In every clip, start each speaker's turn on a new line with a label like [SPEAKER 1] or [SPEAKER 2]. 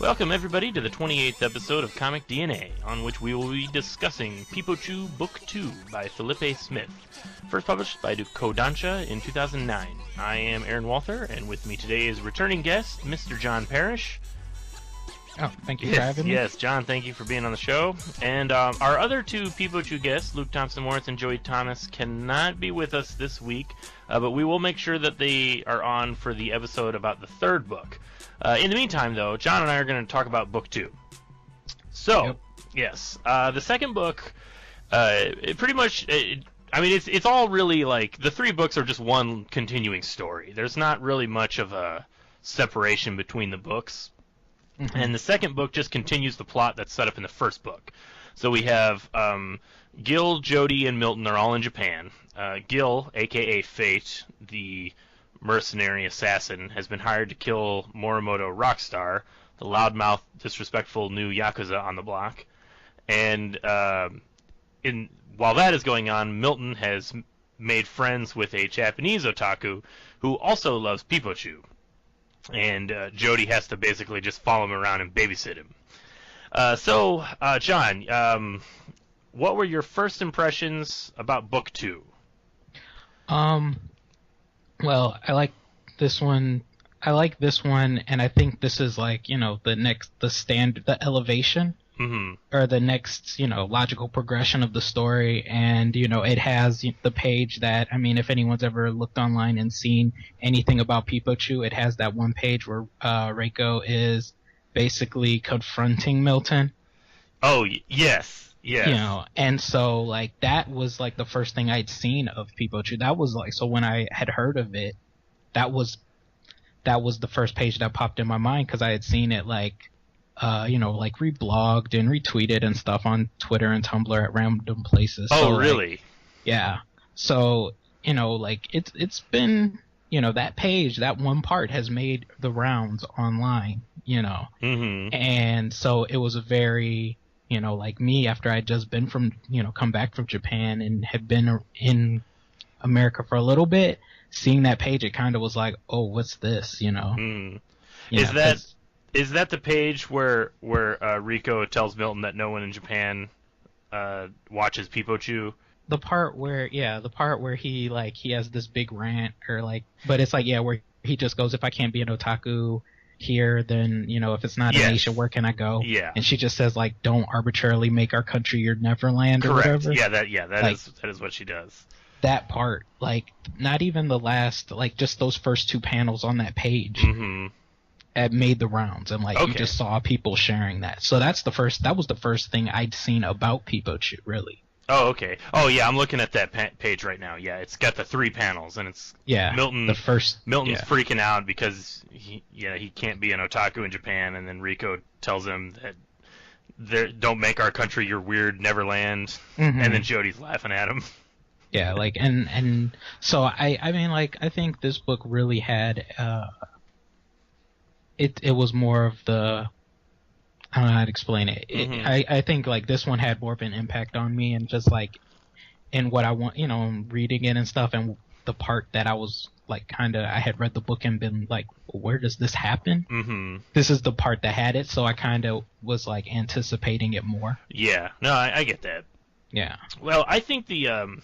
[SPEAKER 1] Welcome everybody to the 28th episode of Comic DNA, on which we will be discussing Peepo Choo Book 2 by Felipe Smith, first published by Kodansha in 2009. I am Aaron Walther, and with me today is returning guest, Mr. Jon Parrish.
[SPEAKER 2] Oh, thank you for having me.
[SPEAKER 1] Yes, John, thank you for being on the show. And our other two Peepo Choo guests, Luke Thompson-Morris and Joey Thomas, cannot be with us this week, but we will make sure that they are on for the episode about the third book. In the meantime, though, John and I are going to talk about Book 2. So, yes, the second book, it pretty much, it's all really like, the three books are just one continuing story. There's not really much of a separation between the books. Mm-hmm. And the second book just continues the plot that's set up in the first book. So we have Gil, Jody, and Milton are all in Japan. Gil, a.k.a. Fate, the mercenary assassin, has been hired to kill Morimoto Rockstar, the loudmouth, disrespectful new Yakuza on the block. And while that is going on, Milton has made friends with a Japanese otaku who also loves Peepo Choo. And Jody has to basically just follow him around and babysit him. So, John, what were your first impressions about Book 2?
[SPEAKER 2] Well, I like this one, and I think this is like, the elevation, or the next, logical progression of the story, and, it has the page that, if anyone's ever looked online and seen anything about Peepo Choo, it has that one page where Reiko is basically confronting Milton.
[SPEAKER 1] Oh, yes. Yes.
[SPEAKER 2] And so, like, that was, like, the first thing I'd seen of Peepo Choo. That was, like, so when I had heard of it, that was the first page that popped in my mind, because I had seen it, like, reblogged and retweeted and stuff on Twitter and Tumblr at random places.
[SPEAKER 1] Oh,
[SPEAKER 2] so,
[SPEAKER 1] really?
[SPEAKER 2] Like, yeah. So, it's been, that page, that one part has made the rounds online,
[SPEAKER 1] Mm-hmm.
[SPEAKER 2] And so it was a very... like me, after I'd just been from, come back from Japan and had been in America for a little bit, seeing that page, it kind of was like, oh, what's this,
[SPEAKER 1] Is that the page where Rico tells Milton that no one in Japan watches Peepo Choo?
[SPEAKER 2] The part where he, like, he has this big rant, or, like, but it's like, where he just goes, if I can't be an otaku here, then, if it's not a nation, where can I go?
[SPEAKER 1] Yeah.
[SPEAKER 2] And she just says, like, don't arbitrarily make our country your Neverland.
[SPEAKER 1] Correct.
[SPEAKER 2] Or whatever.
[SPEAKER 1] That is what she does.
[SPEAKER 2] That part, like, not even the last, like, just those first two panels on that page had made the rounds, and, like, you just saw people sharing that. So that was the first thing I'd seen about Peepo Choo, really.
[SPEAKER 1] Oh, okay. Oh, yeah, I'm looking at that page right now. Yeah, it's got the three panels, and it's Milton's freaking out because he can't be an otaku in Japan, and then Rico tells him that don't make our country your weird Neverland, and then Jody's laughing at him.
[SPEAKER 2] Yeah, like, and so I think this book really had it was more of the, I don't know how to explain it. I think, like, this one had more of an impact on me, and just, like, in what I want, reading it and stuff, and the part that I was, like, I had read the book and been like, where does this happen? Mm-hmm. This is the part that had it, so I kind of was, like, anticipating it more.
[SPEAKER 1] Yeah, no, I get that.
[SPEAKER 2] Yeah.
[SPEAKER 1] Well, I think the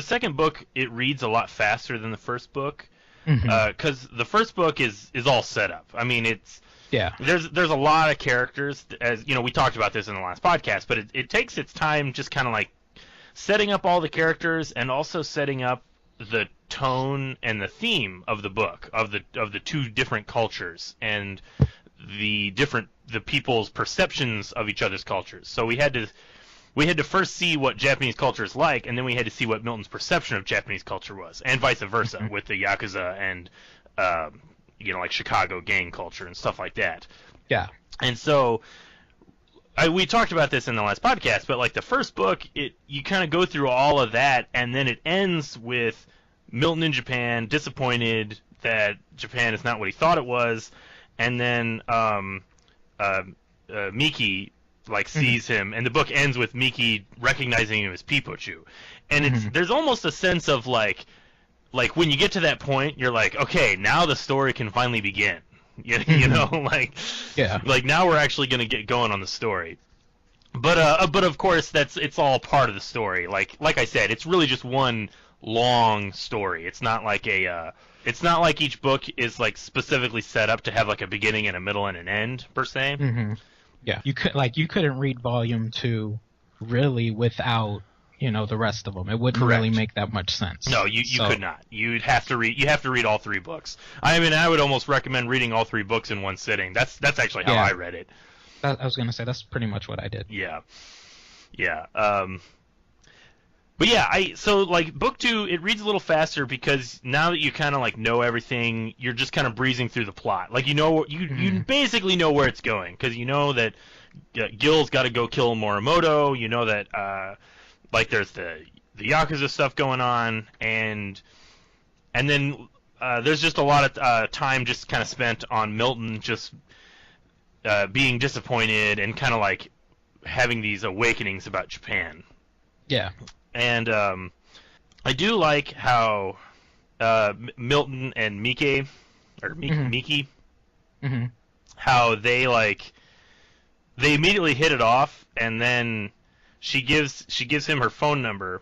[SPEAKER 1] second book, it reads a lot faster than the first book, because the first book is all set up. I mean, it's...
[SPEAKER 2] Yeah.
[SPEAKER 1] There's a lot of characters, as we talked about this in the last podcast, but it takes its time just kind of like setting up all the characters and also setting up the tone and the theme of the book, of the two different cultures and the people's perceptions of each other's cultures. So we had to first see what Japanese culture is like, and then we had to see what Milton's perception of Japanese culture was, and vice versa with the Yakuza and like Chicago gang culture and stuff like that.
[SPEAKER 2] Yeah.
[SPEAKER 1] And so we talked about this in the last podcast, but like the first book, you kind of go through all of that, and then it ends with Milton in Japan, disappointed that Japan is not what he thought it was, and then Miki sees him, and the book ends with Miki recognizing him as Peepo Choo. And there's almost a sense of like when you get to that point, you're like, okay, now the story can finally begin. You know, like,
[SPEAKER 2] Yeah.
[SPEAKER 1] like now we're actually going to get going on the story. But of course it's all part of the story. Like I said, it's really just one long story. It's not like it's not like each book is like specifically set up to have like a beginning and a middle and an end per se.
[SPEAKER 2] Mm-hmm. Yeah, you couldn't read volume 2 really without the rest of them. It wouldn't
[SPEAKER 1] Correct.
[SPEAKER 2] really make that much sense.
[SPEAKER 1] No, you could not. You have to read all 3 books. I mean, I would almost recommend reading all 3 books in one sitting. That's actually how I read it.
[SPEAKER 2] I was gonna say that's pretty much what I did.
[SPEAKER 1] Yeah. But yeah, so like book 2, it reads a little faster because now that you kind of like know everything, you're just kind of breezing through the plot. Like you basically know where it's going because you know that Gil's got to go kill Morimoto. You know that like there's the Yakuza stuff going on, and then there's just a lot of time just kind of spent on Milton just being disappointed and kind of like having these awakenings about Japan.
[SPEAKER 2] Yeah.
[SPEAKER 1] And I do like how Milton and Miki, how they immediately hit it off, and then she gives him her phone number,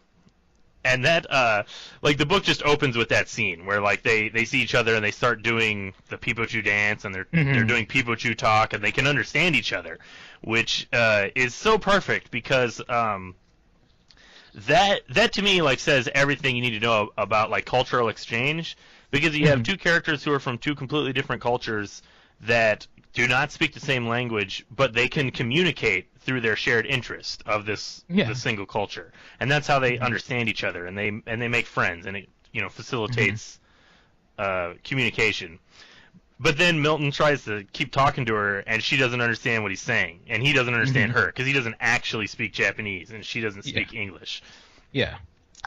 [SPEAKER 1] and that like the book just opens with that scene where like they see each other and they start doing the Peepo Choo dance, and they're doing Peepo Choo talk, and they can understand each other, which is so perfect because that to me like says everything you need to know about like cultural exchange, because you have 2 characters who are from 2 completely different cultures that do not speak the same language, but they can communicate through their shared interest of this single culture, and that's how they understand each other, and they make friends, and it facilitates communication. But then Milton tries to keep talking to her, and she doesn't understand what he's saying, and he doesn't understand her because he doesn't actually speak Japanese, and she doesn't speak English.
[SPEAKER 2] Yeah.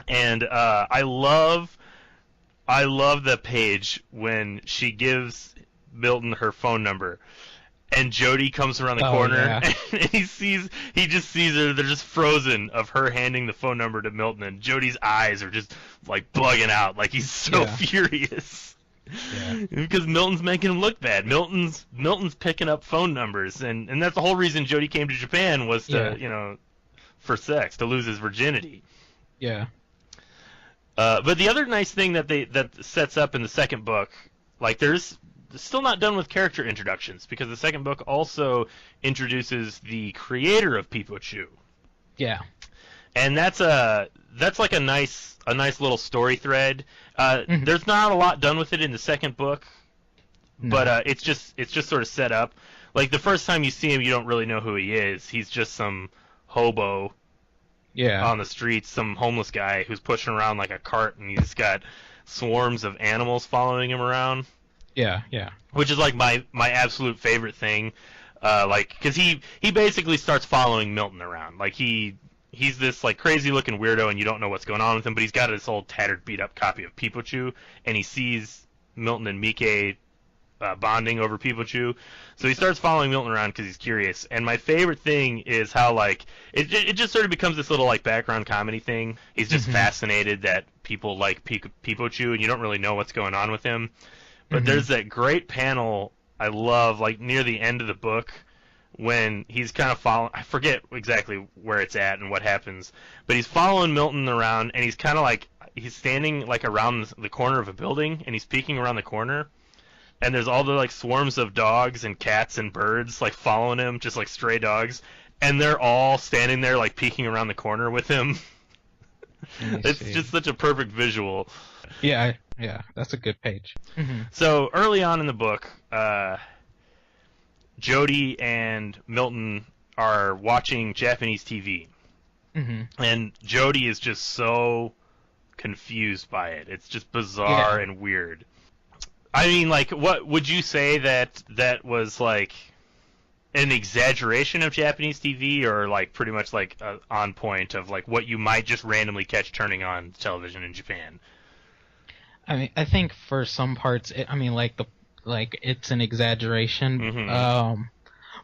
[SPEAKER 1] And I love the page when she gives Milton her phone number, and Jody comes around the corner, and he just sees her. They're just frozen of her handing the phone number to Milton, and Jody's eyes are just like bugging out, like he's so furious. Yeah. Because Milton's making him look bad. Milton's picking up phone numbers, and that's the whole reason Jody came to Japan was to for sex, to lose his virginity.
[SPEAKER 2] Yeah.
[SPEAKER 1] But the other nice thing that sets up in the second book, like there's still not done with character introductions, because the second book also introduces the creator of Peepo Choo.
[SPEAKER 2] Yeah.
[SPEAKER 1] And that's like a nice little story thread. There's not a lot done with it in the second book, but it's just sort of set up. Like the first time you see him, you don't really know who he is. He's just some hobo on the streets, some homeless guy who's pushing around like a cart, and he's got swarms of animals following him around.
[SPEAKER 2] Yeah.
[SPEAKER 1] Which is like my absolute favorite thing. Like, because he basically starts following Milton around. Like he's this like crazy looking weirdo, and you don't know what's going on with him, but he's got this old tattered beat up copy of Peepo Choo, and he sees Milton and Miki bonding over Peepo Choo, so he starts following Milton around because he's curious. And my favorite thing is how like it just sort of becomes this little like background comedy thing. He's just fascinated that people like Peepo Choo, and you don't really know what's going on with him. But there's that great panel I love, like near the end of the book, when he's kind of following, I forget exactly where it's at and what happens, but he's following Milton around, and he's kind of like, he's standing like around the corner of a building, and he's peeking around the corner, and there's all the like swarms of dogs and cats and birds like following him, just like stray dogs, and they're all standing there like peeking around the corner with him. It's just such a perfect visual.
[SPEAKER 2] Yeah, that's a good page.
[SPEAKER 1] So early on in the book, Jody and Milton are watching Japanese TV, and Jody is just so confused by it. It's just bizarre and weird. I mean, like, what would you say that was like an exaggeration of Japanese TV, or like pretty much like on point of like what you might just randomly catch turning on television in Japan?
[SPEAKER 2] I mean, I think for some parts, it's an exaggeration.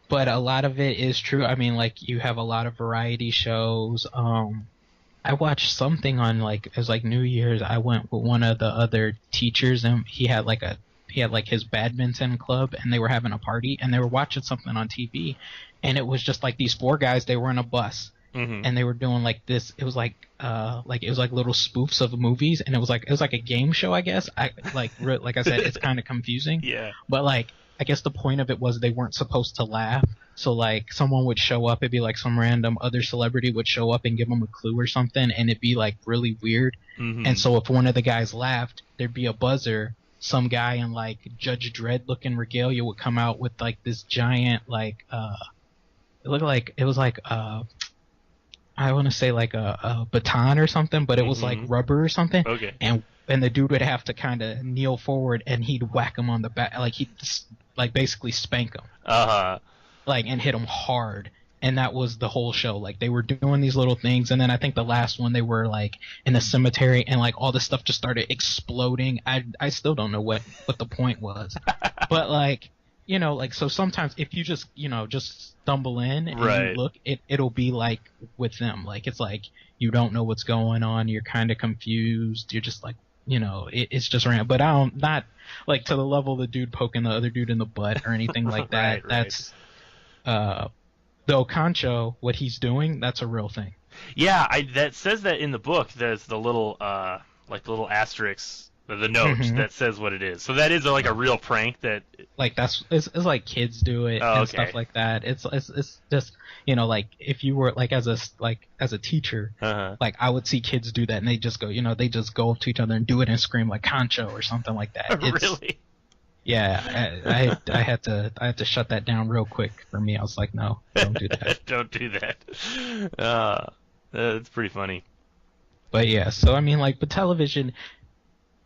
[SPEAKER 2] But a lot of it is true. I mean, like, you have a lot of variety shows. I watched something on, like, it was like New Year's. I went with one of the other teachers, and he had like a like his badminton club, and they were having a party, and they were watching something on TV, and it was just like these 4 guys. They were in a bus, and they were doing like this. It was like little spoofs of movies, and it was like a game show, I guess. Like I said, it's kind of confusing.
[SPEAKER 1] Yeah.
[SPEAKER 2] But like, I guess the point of it was they weren't supposed to laugh. So like, someone would show up, it'd be like some random other celebrity would show up and give them a clue or something, and it'd be like really weird. And so if one of the guys laughed, there'd be a buzzer. Some guy in like Judge Dredd looking regalia would come out with like this giant like it looked like it was like I want to say like a baton or something, but it was like rubber or something.
[SPEAKER 1] Okay.
[SPEAKER 2] And the dude would have to kind of kneel forward, and he'd whack him on the back, like he'd like basically spank him. Like, and hit him hard. And that was the whole show. Like, they were doing these little things, and then I think the last one they were like in the cemetery, and like all this stuff just started exploding. I still don't know what the point was. But like, you know, like, so sometimes if you just, you know, just stumble in and you look, it'll be like with them. Like, it's like you don't know what's going on, you're kind of confused, you're just like, you know, it's just random. But not like to the level of the dude poking the other dude in the butt or anything like that. That's the Okancho, what he's doing, that's a real thing.
[SPEAKER 1] Yeah, that says that in the book. There's the little like the little asterisk, the note that says what it is. So that is like a real prank that
[SPEAKER 2] like it's like kids do it and stuff like that. It's just, you know, like if you were like as a teacher, like I would see kids do that, and they just go, you know, they just go up to each other and do it and scream like Concho or something like that.
[SPEAKER 1] Really?
[SPEAKER 2] Yeah, I had to shut that down real quick. For me, I was like, no, don't do that.
[SPEAKER 1] Don't do that. It's pretty funny.
[SPEAKER 2] But yeah, so I mean, like, but television,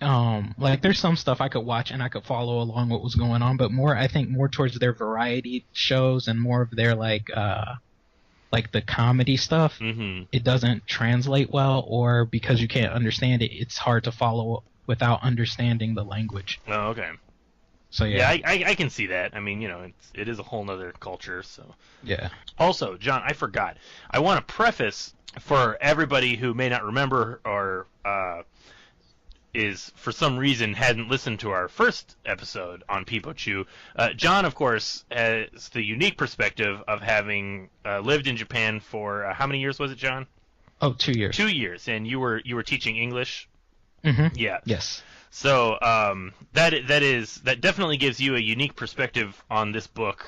[SPEAKER 2] like there's some stuff I could watch and I could follow along what was going on, but I think more towards their variety shows and more of their like the comedy stuff. It doesn't translate well, or because you can't understand it, it's hard to follow without understanding the language.
[SPEAKER 1] Oh, okay.
[SPEAKER 2] So yeah,
[SPEAKER 1] I can see that. I mean, you know, it is a whole nother culture. So
[SPEAKER 2] yeah.
[SPEAKER 1] Also, John, I forgot. I want to preface for everybody who may not remember or is for some reason hadn't listened to our first episode on Peepo Choo. John, of course, has the unique perspective of having lived in Japan for how many years was it, John?
[SPEAKER 2] Oh, 2 years.
[SPEAKER 1] 2 years, and you were teaching English. Yeah.
[SPEAKER 2] Yes.
[SPEAKER 1] So that definitely gives you a unique perspective on this book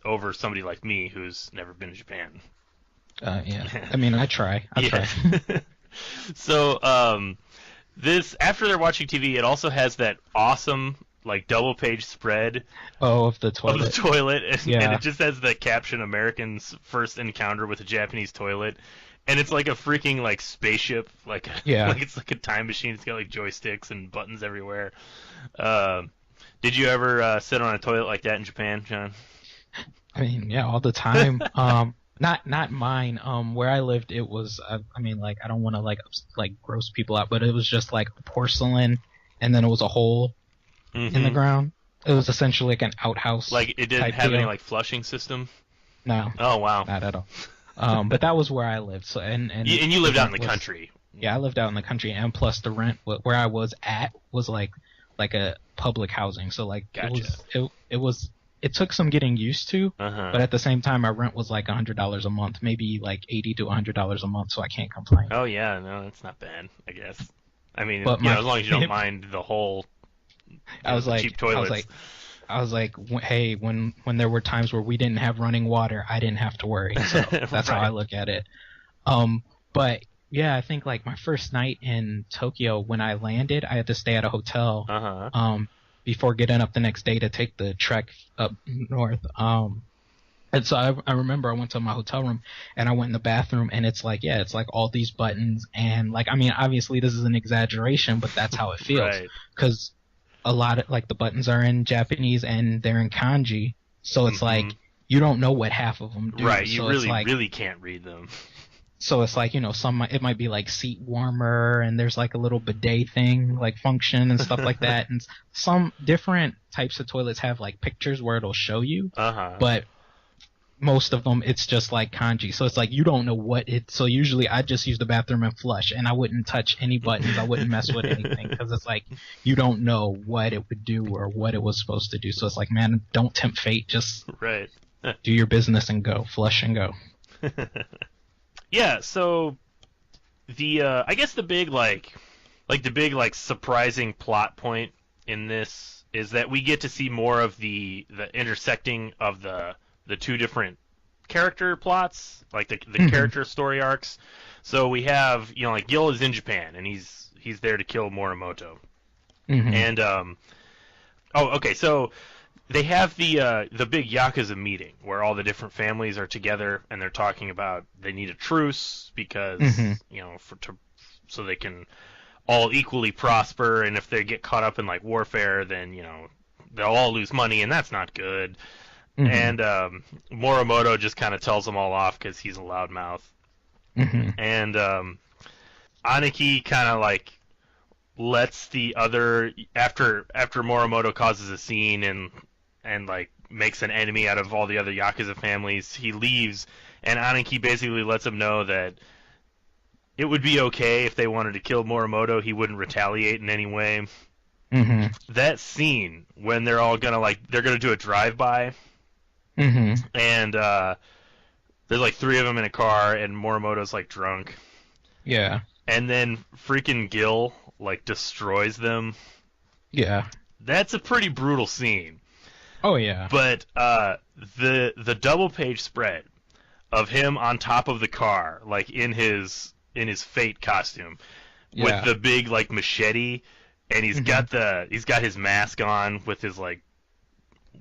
[SPEAKER 1] over somebody like me who's never been to Japan.
[SPEAKER 2] Yeah. I mean, I try.
[SPEAKER 1] So this, after they're watching TV, it also has that awesome like double page spread.
[SPEAKER 2] Of the toilet.
[SPEAKER 1] And it just has the caption "Americans' first encounter with a Japanese toilet." And it's like a freaking like spaceship, like it's like a time machine. It's got like joysticks and buttons everywhere. Did you ever sit on a toilet like that in Japan, John?
[SPEAKER 2] I mean, yeah, all the time. Not mine. Where I lived, it was. I mean, like, I don't want to like gross people out, but it was just like porcelain, and then it was a hole in the ground. It was essentially like an outhouse.
[SPEAKER 1] Like, it didn't have any like flushing system.
[SPEAKER 2] No.
[SPEAKER 1] Oh wow.
[SPEAKER 2] Not at all. But that was where I lived. So and
[SPEAKER 1] you lived out in the country.
[SPEAKER 2] Yeah, I lived out in the country, and plus the rent where I was at was like a public housing. So like it took some getting used to, but at the same time, my rent was like $100 a month, maybe like $80 to $100 a month. So I can't complain.
[SPEAKER 1] Oh yeah, no, that's not bad, I guess. I mean, but as long as you don't mind the whole cheap toilets.
[SPEAKER 2] I was like, hey, when there were times where we didn't have running water, I didn't have to worry. So that's how I look at it. But yeah, I think like my first night in Tokyo, when I landed, I had to stay at a hotel before getting up the next day to take the trek up north. And so I remember I went to my hotel room and I went in the bathroom, and it's like all these buttons, and like, I mean, obviously this is an exaggeration, but that's how it feels. Because a lot of like the buttons are in Japanese and they're in kanji, so it's like you don't know what half of them do.
[SPEAKER 1] Right, you
[SPEAKER 2] so
[SPEAKER 1] really can't read them.
[SPEAKER 2] So it's like, you know, it might be like seat warmer, and there's like a little bidet thing like function and stuff like that. And some different types of toilets have like pictures where it'll show you. But most of them it's just like kanji, so it's like you don't know what it. So usually I just use the bathroom and flush, and I wouldn't touch any buttons. I wouldn't mess with anything because it's like you don't know what it would do or what it was supposed to do. So it's like, man, don't tempt fate. Just
[SPEAKER 1] right.
[SPEAKER 2] do your business and go, flush and go.
[SPEAKER 1] Yeah. So the I guess the big surprising plot point in this is that we get to see more of the intersecting of the two different character plots, like the character story arcs. So we have, like Gil is in Japan and he's there to kill Morimoto. And okay, so they have the big Yakuza meeting where all the different families are together and they're talking about they need a truce because so they can all equally prosper, and if they get caught up in like warfare, then they'll all lose money, and that's not good. And Morimoto just kind of tells them all off because he's a loudmouth. And Aniki kind of like lets the other after Morimoto causes a scene and like makes an enemy out of all the other Yakuza families. He leaves, and Aniki basically lets him know that it would be okay if they wanted to kill Morimoto. He wouldn't retaliate in any way. That scene when they're all they're gonna do a drive-by. And there's like three of them in a car, and Morimoto's like drunk.
[SPEAKER 2] Yeah.
[SPEAKER 1] And then freaking Gil like destroys them.
[SPEAKER 2] Yeah.
[SPEAKER 1] That's a pretty brutal scene.
[SPEAKER 2] Oh yeah.
[SPEAKER 1] But the double page spread of him on top of the car, like in his Fate costume, with the big like machete, and he's got his mask on with his like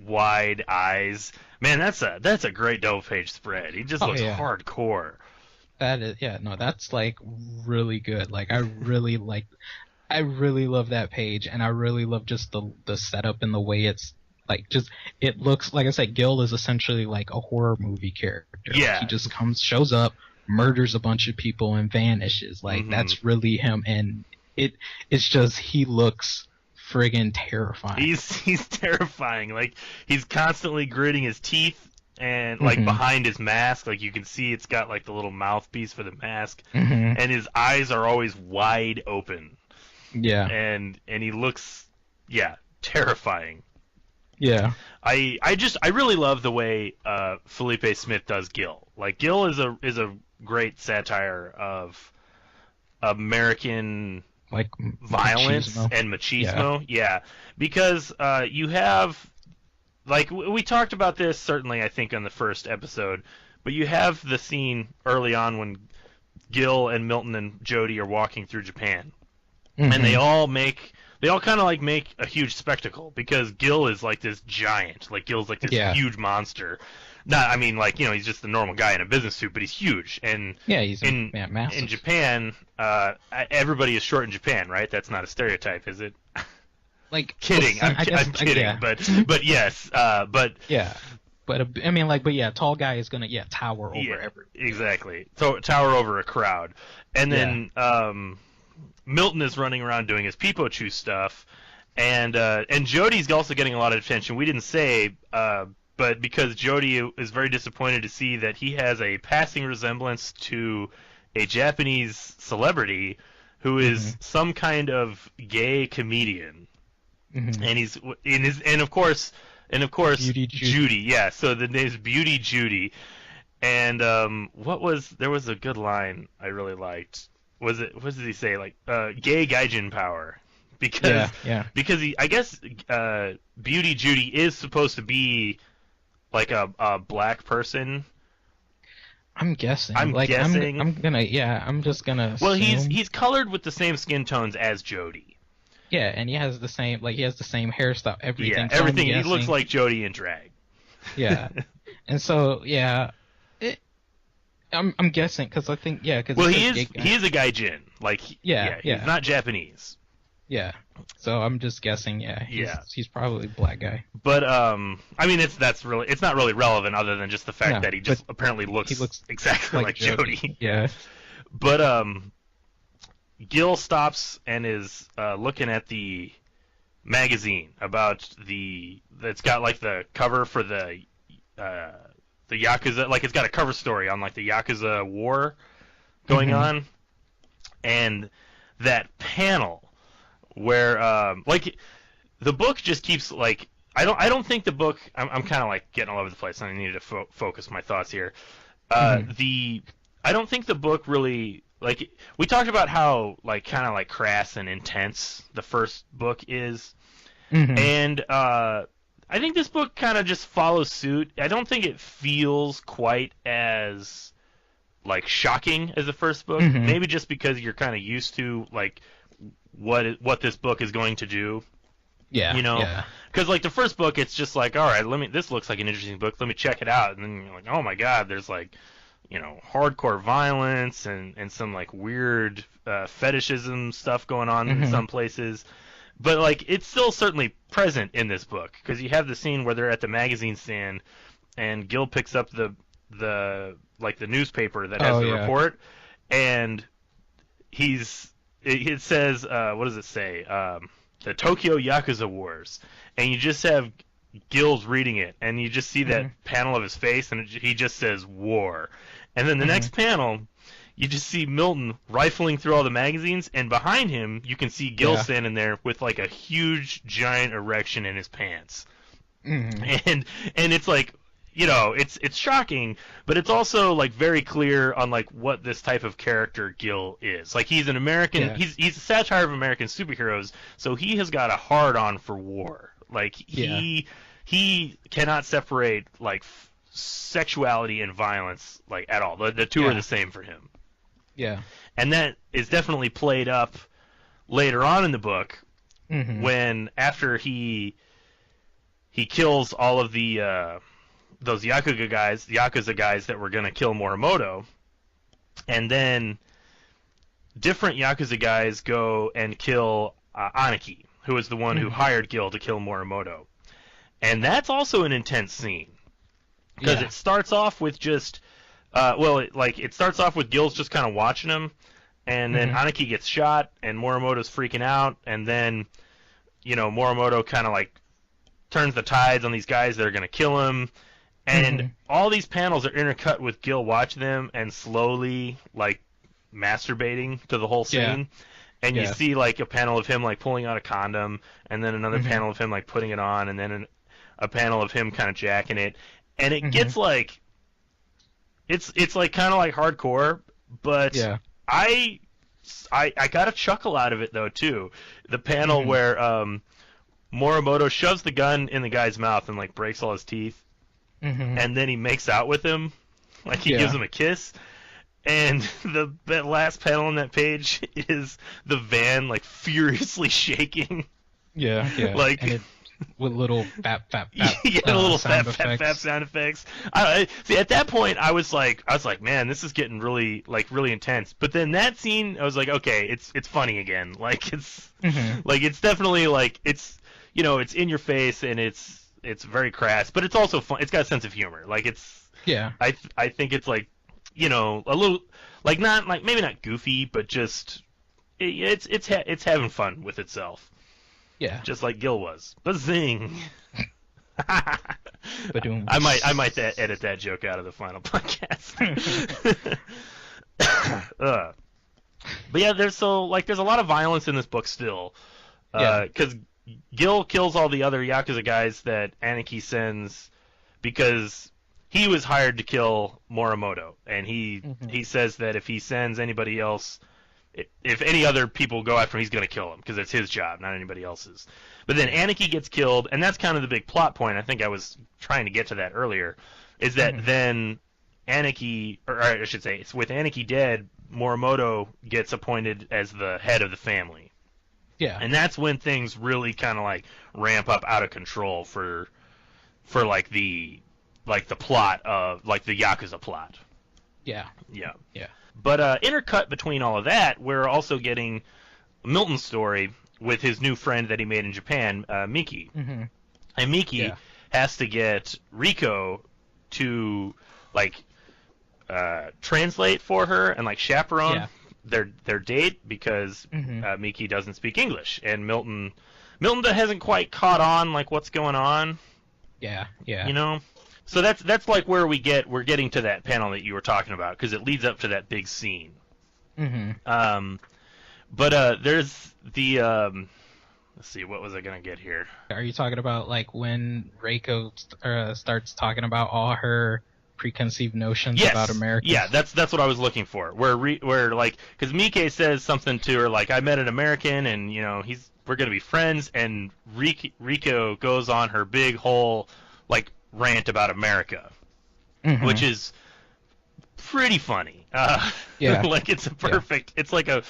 [SPEAKER 1] wide eyes. Man, that's a great double page spread. He just looks hardcore.
[SPEAKER 2] That is, that's like really good. Like I really love that page, and I really love just the setup and the way it's like it looks like. I said, Gil is essentially like a horror movie character.
[SPEAKER 1] Yeah,
[SPEAKER 2] like, he just shows up, murders a bunch of people, and vanishes. Like that's really him, and it's just he looks friggin' terrifying.
[SPEAKER 1] He's terrifying. Like he's constantly gritting his teeth, and like behind his mask, like you can see it's got like the little mouthpiece for the mask, and his eyes are always wide open.
[SPEAKER 2] Yeah.
[SPEAKER 1] And he looks terrifying.
[SPEAKER 2] Yeah.
[SPEAKER 1] I really love the way Felipe Smith does Gil. Like Gil is a great satire of American
[SPEAKER 2] like
[SPEAKER 1] violence and machismo. Yeah. Because you have, like, we talked about this certainly I think on the first episode, but you have the scene early on when Gil and Milton and Jody are walking through Japan, and they all kind of like make a huge spectacle because Gil is like this giant, like Gil's like this huge monster. Not, I mean, like, he's just a normal guy in a business suit, but he's huge. And
[SPEAKER 2] he's massive.
[SPEAKER 1] In Japan, everybody is short in Japan, right? That's not a stereotype, is it?
[SPEAKER 2] Like,
[SPEAKER 1] kidding. I'm kidding. But yes. But
[SPEAKER 2] yeah. But I mean, like, tall guy is gonna tower over everyone.
[SPEAKER 1] Exactly. Tower over a crowd, and then Milton is running around doing his Peepo Choo stuff, and Jody's also getting a lot of attention. We didn't say, but because Jody is very disappointed to see that he has a passing resemblance to a Japanese celebrity who is some kind of gay comedian, and he's and of course Beauty Judy. Yeah, so the name's Beauty Judy, and there was a good line I really liked. What did he say? Like gay gaijin power, because I guess Beauty Judy is supposed to be like a black person.
[SPEAKER 2] I'm guessing.
[SPEAKER 1] I'm guessing.
[SPEAKER 2] I'm just gonna assume.
[SPEAKER 1] Well, he's colored with the same skin tones as Jody.
[SPEAKER 2] Yeah, and he has the same hairstyle, everything.
[SPEAKER 1] Yeah, everything. He looks like Jody in drag.
[SPEAKER 2] Yeah, and so I'm guessing because I think because
[SPEAKER 1] he is a gaijin. Like he's not Japanese.
[SPEAKER 2] Yeah, so I'm just guessing. He's probably a black guy.
[SPEAKER 1] But I mean it's not really relevant other than just the fact that he just apparently looks exactly like Jody.
[SPEAKER 2] Yeah.
[SPEAKER 1] But Gil stops and is looking at the magazine about that's got like the cover for the Yakuza, like it's got a cover story on like the Yakuza war going on, and that panel where like the book just keeps like I don't think the book I'm kind of like getting all over the place and I need to focus my thoughts here. I don't think the book really like we talked about how like kind of like crass and intense the first book is, and I think this book kind of just follows suit. I don't think it feels quite as like shocking as the first book. Maybe just because you're kind of used to like what this book is going to do.
[SPEAKER 2] Yeah.
[SPEAKER 1] You know, because like the first book, it's just like, all right, this looks like an interesting book. Let me check it out, and then you're like, oh my god, there's like, you know, hardcore violence and some like weird fetishism stuff going on in some places. But like it's still certainly present in this book because you have the scene where they're at the magazine stand and Gil picks up the newspaper that has the report, and it says what does it say? The Tokyo Yakuza Wars, and you just have Gil's reading it, and you just see that panel of his face, and he just says war. And then the next panel, you just see Milton rifling through all the magazines, and behind him, you can see Gil standing there with like a huge, giant erection in his pants. And it's like, you know, it's shocking, but it's also like very clear on like what this type of character Gil is. Like he's an American, he's a satire of American superheroes, so he has got a hard on for war. Like he cannot separate like sexuality and violence like at all. The two are the same for him.
[SPEAKER 2] Yeah. And
[SPEAKER 1] that is definitely played up later on in the book when after he kills all of the those Yakuza guys that were going to kill Morimoto, and then different Yakuza guys go and kill Aniki, who is the one who hired Gil to kill Morimoto. And that's also an intense scene, because it starts off with just, it starts off with Gil's just kind of watching him, and then Aniki gets shot, and Morimoto's freaking out, and then, you know, Morimoto kind of like turns the tides on these guys that are going to kill him. And all these panels are intercut with Gil watching them and slowly, like, masturbating to the whole scene. And you see, like, a panel of him, like, pulling out a condom, and then another panel of him, like, putting it on, and then a panel of him kind of jacking it. And it gets, like, it's like, kind of like hardcore, but I got a chuckle out of it, though, too. The panel where Morimoto shoves the gun in the guy's mouth and, like, breaks all his teeth. And then he makes out with him, like he gives him a kiss, and the last panel on that page is the van like furiously shaking. Like
[SPEAKER 2] and with little fap
[SPEAKER 1] little fap sound effects. See, at that point, I was like, man, this is getting really intense. But then that scene, I was like, okay, it's funny again. Like it's like it's definitely like it's, you know, it's in your face and it's very crass, but it's also fun. It's got a sense of humor. Like it's I think it's like, you know, a little like not like maybe not goofy, but just it's having fun with itself. Yeah, just like Gil was. Bazing. I might edit that joke out of the final podcast. But yeah, there's a lot of violence in this book still, because Gil kills all the other Yakuza guys that Aniki sends because he was hired to kill Morimoto, and he says that if he sends anybody else, if any other people go after him, he's going to kill him because it's his job, not anybody else's. But then Aniki gets killed, and that's kind of the big plot point. I think I was trying to get to that earlier, is that then Aniki, or I should say, it's with Aniki dead, Morimoto gets appointed as the head of the family. Yeah, and that's when things really kind of like ramp up out of control for like the plot of like the Yakuza plot. Yeah. But intercut between all of that, we're also getting Milton's story with his new friend that he made in Japan, Miki. And Miki has to get Riko to like translate for her and like chaperone their date because Miki doesn't speak English, and Milton hasn't quite caught on like what's going on. You know, So that's like where we're getting to that panel that you were talking about, because it leads up to that big scene. But there's the let's see, what was I gonna get here?
[SPEAKER 2] Are you talking about like when Reiko starts talking about all her preconceived notions about Americans?
[SPEAKER 1] Yeah, that's what I was looking for. Where like, because Mike says something to her like, I met an American and we're gonna be friends, and Reiko goes on her big whole like rant about America, which is pretty funny. Like it's it's like a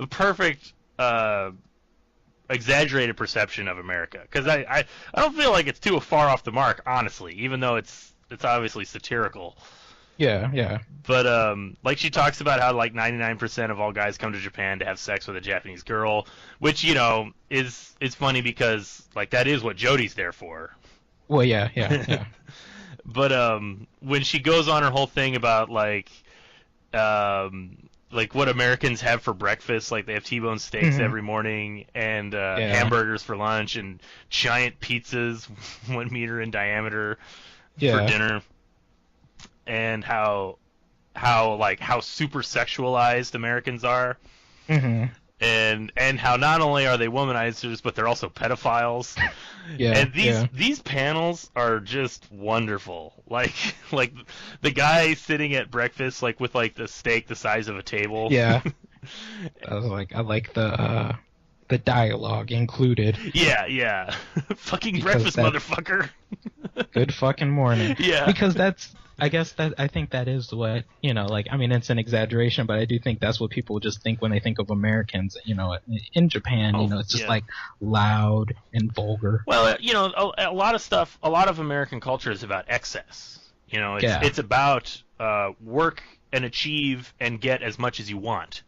[SPEAKER 1] perfect exaggerated perception of America, because I don't feel like it's too far off the mark, honestly, even though it's obviously satirical.
[SPEAKER 2] Yeah.
[SPEAKER 1] But like she talks about how like 99% of all guys come to Japan to have sex with a Japanese girl, which is funny because like that is what Jody's there for.
[SPEAKER 2] Well, yeah.
[SPEAKER 1] But when she goes on her whole thing about like what Americans have for breakfast, like they have T-bone steaks every morning, and hamburgers for lunch, and giant pizzas 1 meter in diameter for dinner, and how super sexualized Americans are, and how not only are they womanizers, but they're also pedophiles. And these panels are just wonderful. Like the guy sitting at breakfast, like with like the steak the size of a table.
[SPEAKER 2] Yeah. I like the dialogue included.
[SPEAKER 1] Yeah. Fucking breakfast, motherfucker.
[SPEAKER 2] Good fucking morning.
[SPEAKER 1] Yeah.
[SPEAKER 2] Because I think that is what, like, I mean, it's an exaggeration, but I do think that's what people just think when they think of Americans, in Japan, it's just like loud and vulgar.
[SPEAKER 1] Well, a lot of American culture is about excess. It's about work and achieve and get as much as you want.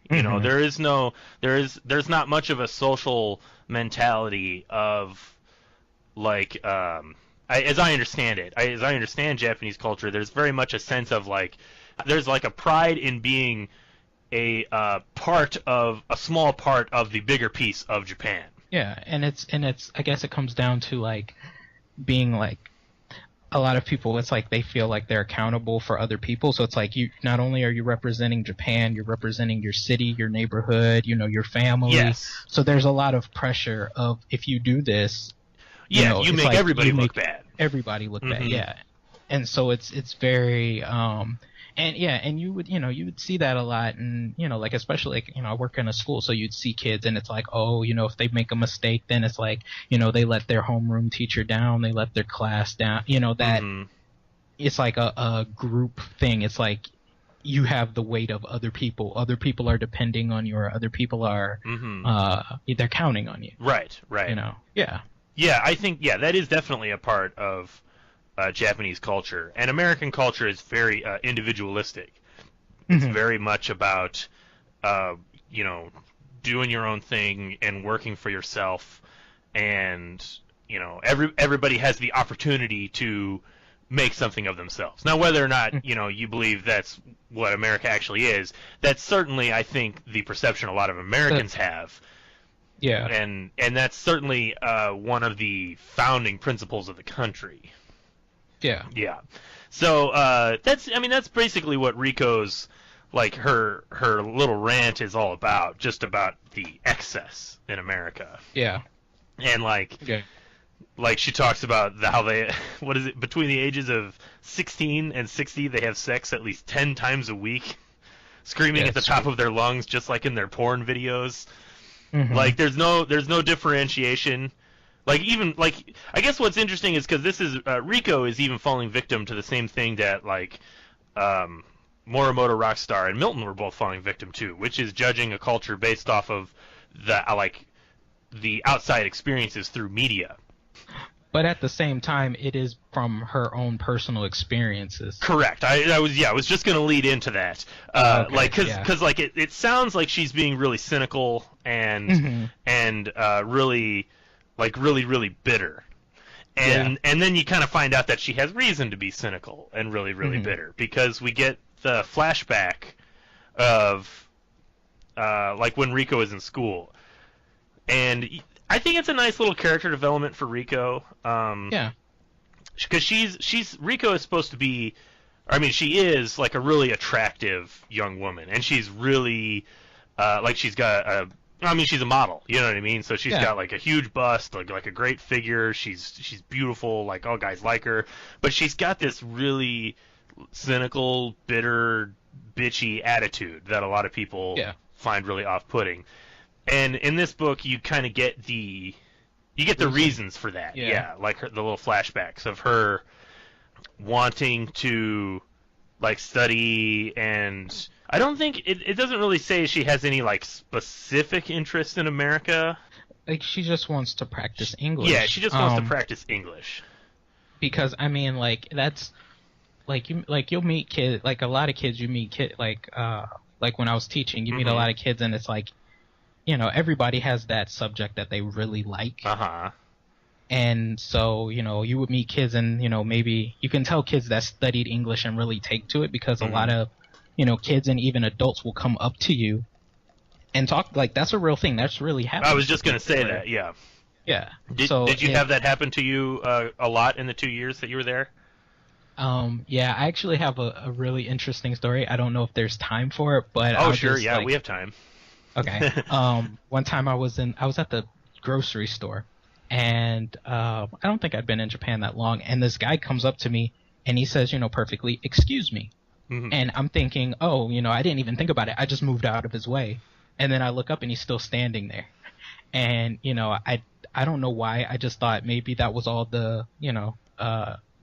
[SPEAKER 1] There's not much of a social mentality of like, as I understand Japanese culture, there's very much a sense of like, there's like a pride in being a small part of the bigger piece of Japan.
[SPEAKER 2] Yeah, and it's I guess it comes down to like being like, a lot of people, it's like they feel like they're accountable for other people. So it's like, you not only are you representing Japan, you're representing your city, your neighborhood, your family.
[SPEAKER 1] Yes.
[SPEAKER 2] So there's a lot of pressure of, if you do this,
[SPEAKER 1] you make like everybody look bad.
[SPEAKER 2] Everybody look bad, yeah. And so it's very and you would see that a lot, and like, especially like, I work in a school, so you'd see kids and it's like, oh, if they make a mistake, then it's like, they let their homeroom teacher down, they let their class down, that it's like a group thing. It's like you have the weight of other people are depending on you, or other people are they're counting on you.
[SPEAKER 1] Right. Yeah, I think that is definitely a part of Japanese culture, and American culture is very individualistic. It's very much about doing your own thing and working for yourself, and everybody has the opportunity to make something of themselves. Now, whether or not you believe that's what America actually is, that's certainly, I think, the perception a lot of Americans have.
[SPEAKER 2] Yeah,
[SPEAKER 1] and that's certainly one of the founding principles of the country. Yeah. So that's basically what Riko's, like, her little rant is all about, just about the excess in America.
[SPEAKER 2] Yeah.
[SPEAKER 1] And like she talks about how they, what is it, between the ages of 16 and 60, they have sex at least 10 times a week, screaming at the top of their lungs, just like in their porn videos. Like there's no differentiation. Like, even, like, I guess what's interesting is because this is Riko is even falling victim to the same thing that, like, Morimoto Rockstar and Milton were both falling victim to, which is judging a culture based off of the outside experiences through media.
[SPEAKER 2] But at the same time, it is from her own personal experiences.
[SPEAKER 1] Correct. I was just going to lead into that. Because it sounds like she's being really cynical and really bitter. And then you kind of find out that she has reason to be cynical and really bitter, because we get the flashback of like when Riko is in school. And I think it's a nice little character development for Riko. because she's Riko is supposed to be, I mean, she is like a really attractive young woman, and she's really like she's got a. I mean, she's a model, you know what I mean? So she's got like a huge bust, like a great figure. She's beautiful, like all guys like her. But she's got this really cynical, bitter, bitchy attitude that a lot of people find really off-putting. And in this book, you kind of get the reasons for that. Yeah, like the little flashbacks of her wanting to like study, and I don't think it doesn't really say she has any like specific interest in America.
[SPEAKER 2] Like she just wants to practice English.
[SPEAKER 1] Yeah, she just wants to practice English.
[SPEAKER 2] Because I mean, like that's you'll meet kids, like a lot of kids you meet like when I was teaching, you meet a lot of kids, and it's like, you know, everybody has that subject that they really like. And so, you know, you would meet kids, and, you know, maybe you can tell kids that studied English and really take to it, because a lot of, you know, kids and even adults will come up to you and talk. Like, that's a real thing. That's really happening.
[SPEAKER 1] I was just going to say that, yeah.
[SPEAKER 2] Yeah.
[SPEAKER 1] Did you have that happen to you a lot in the 2 years that you were there?
[SPEAKER 2] Yeah, I actually have a really interesting story. I don't know if there's time for it, but
[SPEAKER 1] oh, sure, yeah, like, we have time.
[SPEAKER 2] Okay. One time I was at the grocery store, and I don't think I'd been in Japan that long, and this guy comes up to me and he says, you know, perfectly, "Excuse me." And I'm thinking, oh, you know, I didn't even think about it. I just moved out of his way. And then I look up and he's still standing there. And, you know, I don't know why. I just thought maybe that was all the, you know,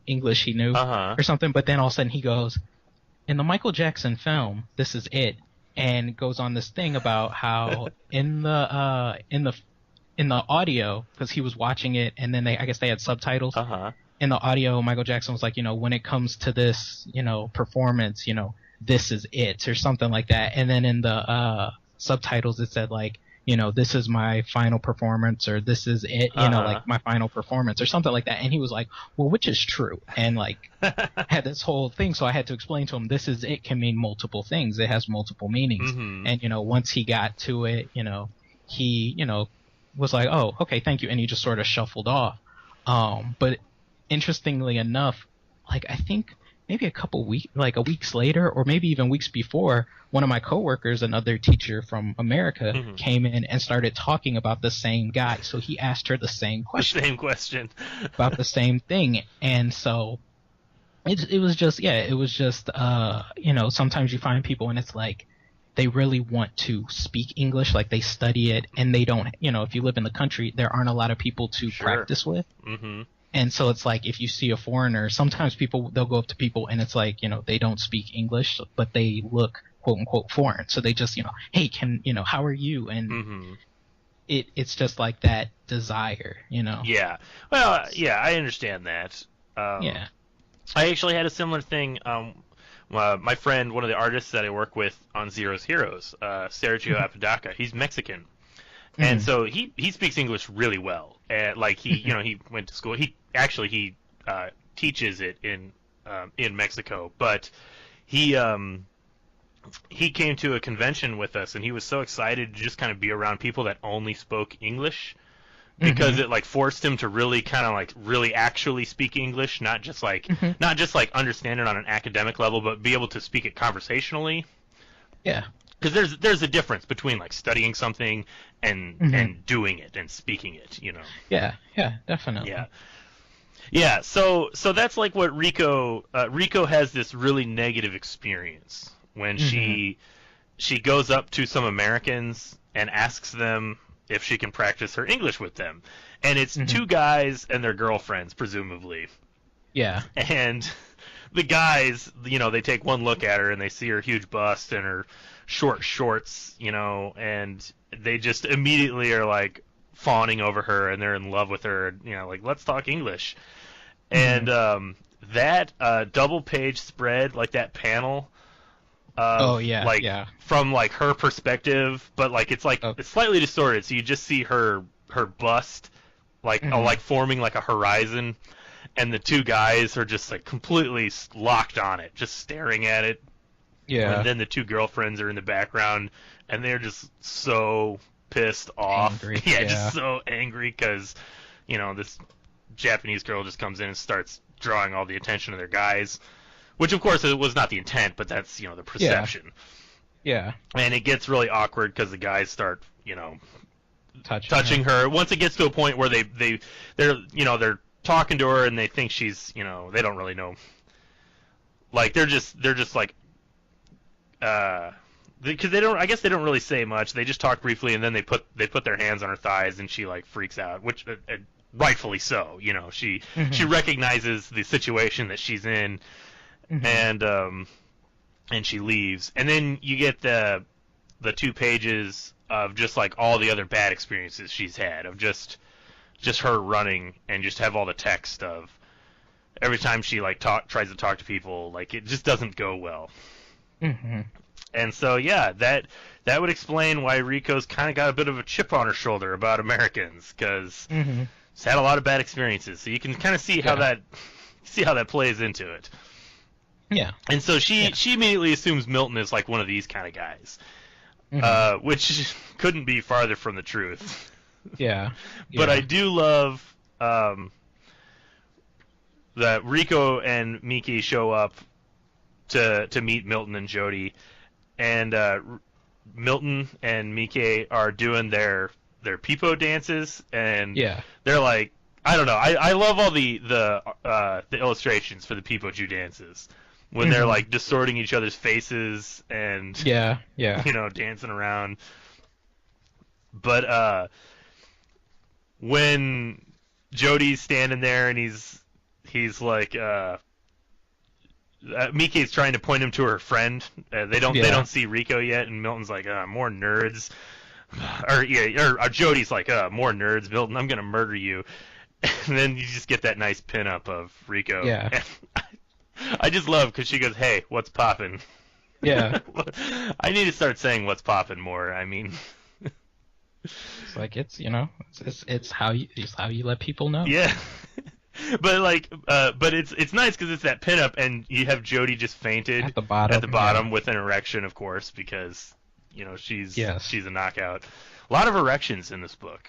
[SPEAKER 2] English he knew or something. But then all of a sudden he goes, "In the Michael Jackson film, This Is It," and goes on this thing about how in the audio, because he was watching it, and then I guess they had subtitles. In the audio, Michael Jackson was like, you know, when it comes to this, you know, performance, you know, this is it, or something like that. And then in the subtitles, it said like, you know, this is my final performance, or this is it, you know, like my final performance, or something like that. And he was like, well, which is true? And like, had this whole thing. So I had to explain to him, this is it can mean multiple things. It has multiple meanings. And, you know, once he got to it, you know, he, you know, was like, oh, okay, thank you. And he just sort of shuffled off. But interestingly enough, like, I think maybe a weeks later, or maybe even weeks before, one of my coworkers, another teacher from America, came in and started talking about the same guy. So he asked her the same question. About the same thing. And so it was just, you know, sometimes you find people and it's like, they really want to speak English, like they study it, and they don't, you know, if you live in the country, there aren't a lot of people to practice with. And so it's like, if you see a foreigner, sometimes they'll go up to people and it's like, you know, they don't speak English, but they look quote unquote foreign. So they just, you know, hey, how are you? And it's just like that desire, you know?
[SPEAKER 1] Yeah. Well, yeah, I understand that. I actually had a similar thing. My friend, one of the artists that I work with on Zero's Heroes, Sergio Apodaca, he's Mexican. And so he speaks English really well. And like he, you know, he went to school. He teaches it in Mexico, but he came to a convention with us, and he was so excited to just kind of be around people that only spoke English, because it like forced him to really kind of like really actually speak English, not just like understand it on an academic level, but be able to speak it conversationally.
[SPEAKER 2] Yeah.
[SPEAKER 1] Because there's a difference between like studying something and doing it and speaking it, you know.
[SPEAKER 2] Yeah, definitely.
[SPEAKER 1] Yeah. So that's like what Riko has this really negative experience when she goes up to some Americans and asks them if she can practice her English with them, and it's two guys and their girlfriends, presumably.
[SPEAKER 2] Yeah.
[SPEAKER 1] And the guys, you know, they take one look at her and they see her huge bust and her short shorts, you know, and they just immediately are like fawning over her, and they're in love with her, you know, like, let's talk English. And that double page spread, like that panel, from like her perspective, but like it's like it's slightly distorted, so you just see her bust like like forming like a horizon, and the two guys are just like completely locked on it, just staring at it. Yeah. And then the two girlfriends are in the background, and they're just so pissed off.
[SPEAKER 2] Angry.
[SPEAKER 1] Just so angry because, you know, this Japanese girl just comes in and starts drawing all the attention of their guys, which of course it was not the intent, but that's the perception.
[SPEAKER 2] Yeah.
[SPEAKER 1] And it gets really awkward because the guys start touching
[SPEAKER 2] her.
[SPEAKER 1] her. Once it gets to a point where they're talking to her and they think she's they don't really know. Like they're just like because I guess they don't really say much. They just talk briefly and then they put their hands on her thighs and she like freaks out, which rightfully so. She recognizes the situation that she's in, and she leaves. And then you get the 2 pages of just like all the other bad experiences she's had, of just her running, and just have all the text of every time she like tries to talk to people, like it just doesn't go well. And so yeah, that would explain why Riko's kind of got a bit of a chip on her shoulder about Americans, because she's had a lot of bad experiences. So you can kind of see how that plays into it.
[SPEAKER 2] Yeah.
[SPEAKER 1] And so she immediately assumes Milton is like one of these kind of guys, which couldn't be farther from the truth.
[SPEAKER 2] Yeah.
[SPEAKER 1] But I do love that Riko and Miki show up to meet Milton and Jody, and Milton and Miki are doing their Peepo dances, and they're like, I don't know, I love all the illustrations for the Peepo Choo dances. When they're like distorting each other's faces and dancing around. But when Jody's standing there and he's like Miki's trying to point him to her friend. They don't see Riko yet, and Milton's like, more nerds. Or Jody's like, more nerds, Milton, I'm gonna murder you. And then you just get that nice pinup of Riko.
[SPEAKER 2] Yeah.
[SPEAKER 1] I just love because she goes, "Hey, what's poppin'?"
[SPEAKER 2] Yeah.
[SPEAKER 1] I need to start saying "what's poppin'" more. I mean,
[SPEAKER 2] it's like it's how you let people know.
[SPEAKER 1] Yeah. But it's nice because it's that pinup, and you have Jody just fainted
[SPEAKER 2] at the bottom
[SPEAKER 1] with an erection, of course, because she's a knockout. A lot of erections in this book.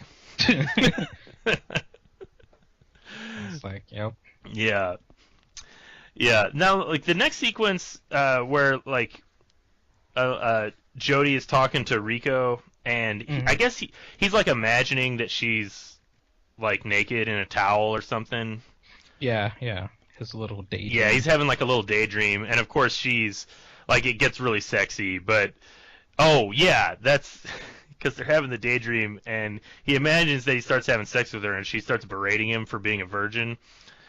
[SPEAKER 2] It's like, yep.
[SPEAKER 1] Yeah. Yeah. Now, like the next sequence, where like Jody is talking to Riko, and I guess he's like imagining that she's like naked in a towel or something.
[SPEAKER 2] Yeah. His little daydream.
[SPEAKER 1] Yeah, he's having like a little daydream, and of course she's like, it gets really sexy, but that's because they're having the daydream, and he imagines that he starts having sex with her, and she starts berating him for being a virgin.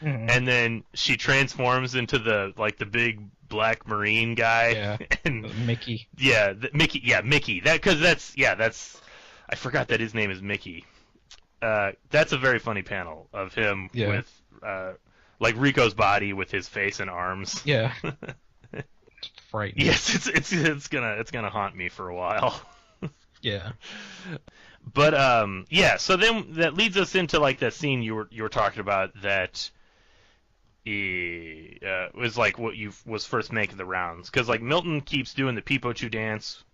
[SPEAKER 1] And then she transforms into the big black marine guy.
[SPEAKER 2] Yeah.
[SPEAKER 1] And
[SPEAKER 2] Mickey.
[SPEAKER 1] Yeah, Mickey. Yeah, Mickey. That's I forgot that his name is Mickey. That's a very funny panel of him with like Riko's body with his face and arms.
[SPEAKER 2] Yeah. It's frightening.
[SPEAKER 1] Yes, it's gonna haunt me for a while.
[SPEAKER 2] Yeah.
[SPEAKER 1] But so then that leads us into like that scene you were talking about that was like what was first making the rounds, because like Milton keeps doing the Peepo Choo dance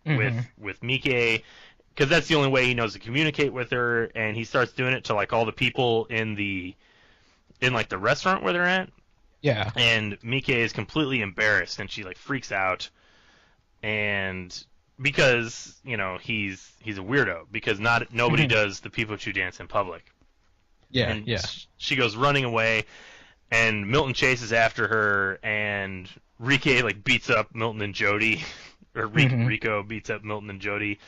[SPEAKER 1] with Miki, because that's the only way he knows to communicate with her, and he starts doing it to like all the people in like the restaurant where they're at.
[SPEAKER 2] Yeah.
[SPEAKER 1] And Miki is completely embarrassed, and she like freaks out, and because he's a weirdo, because nobody does the Peepo Choo dance in public.
[SPEAKER 2] Yeah.
[SPEAKER 1] And she goes running away, and Milton chases after her, and Riki like beats up Milton and Jody, or Riko beats up Milton and Jody.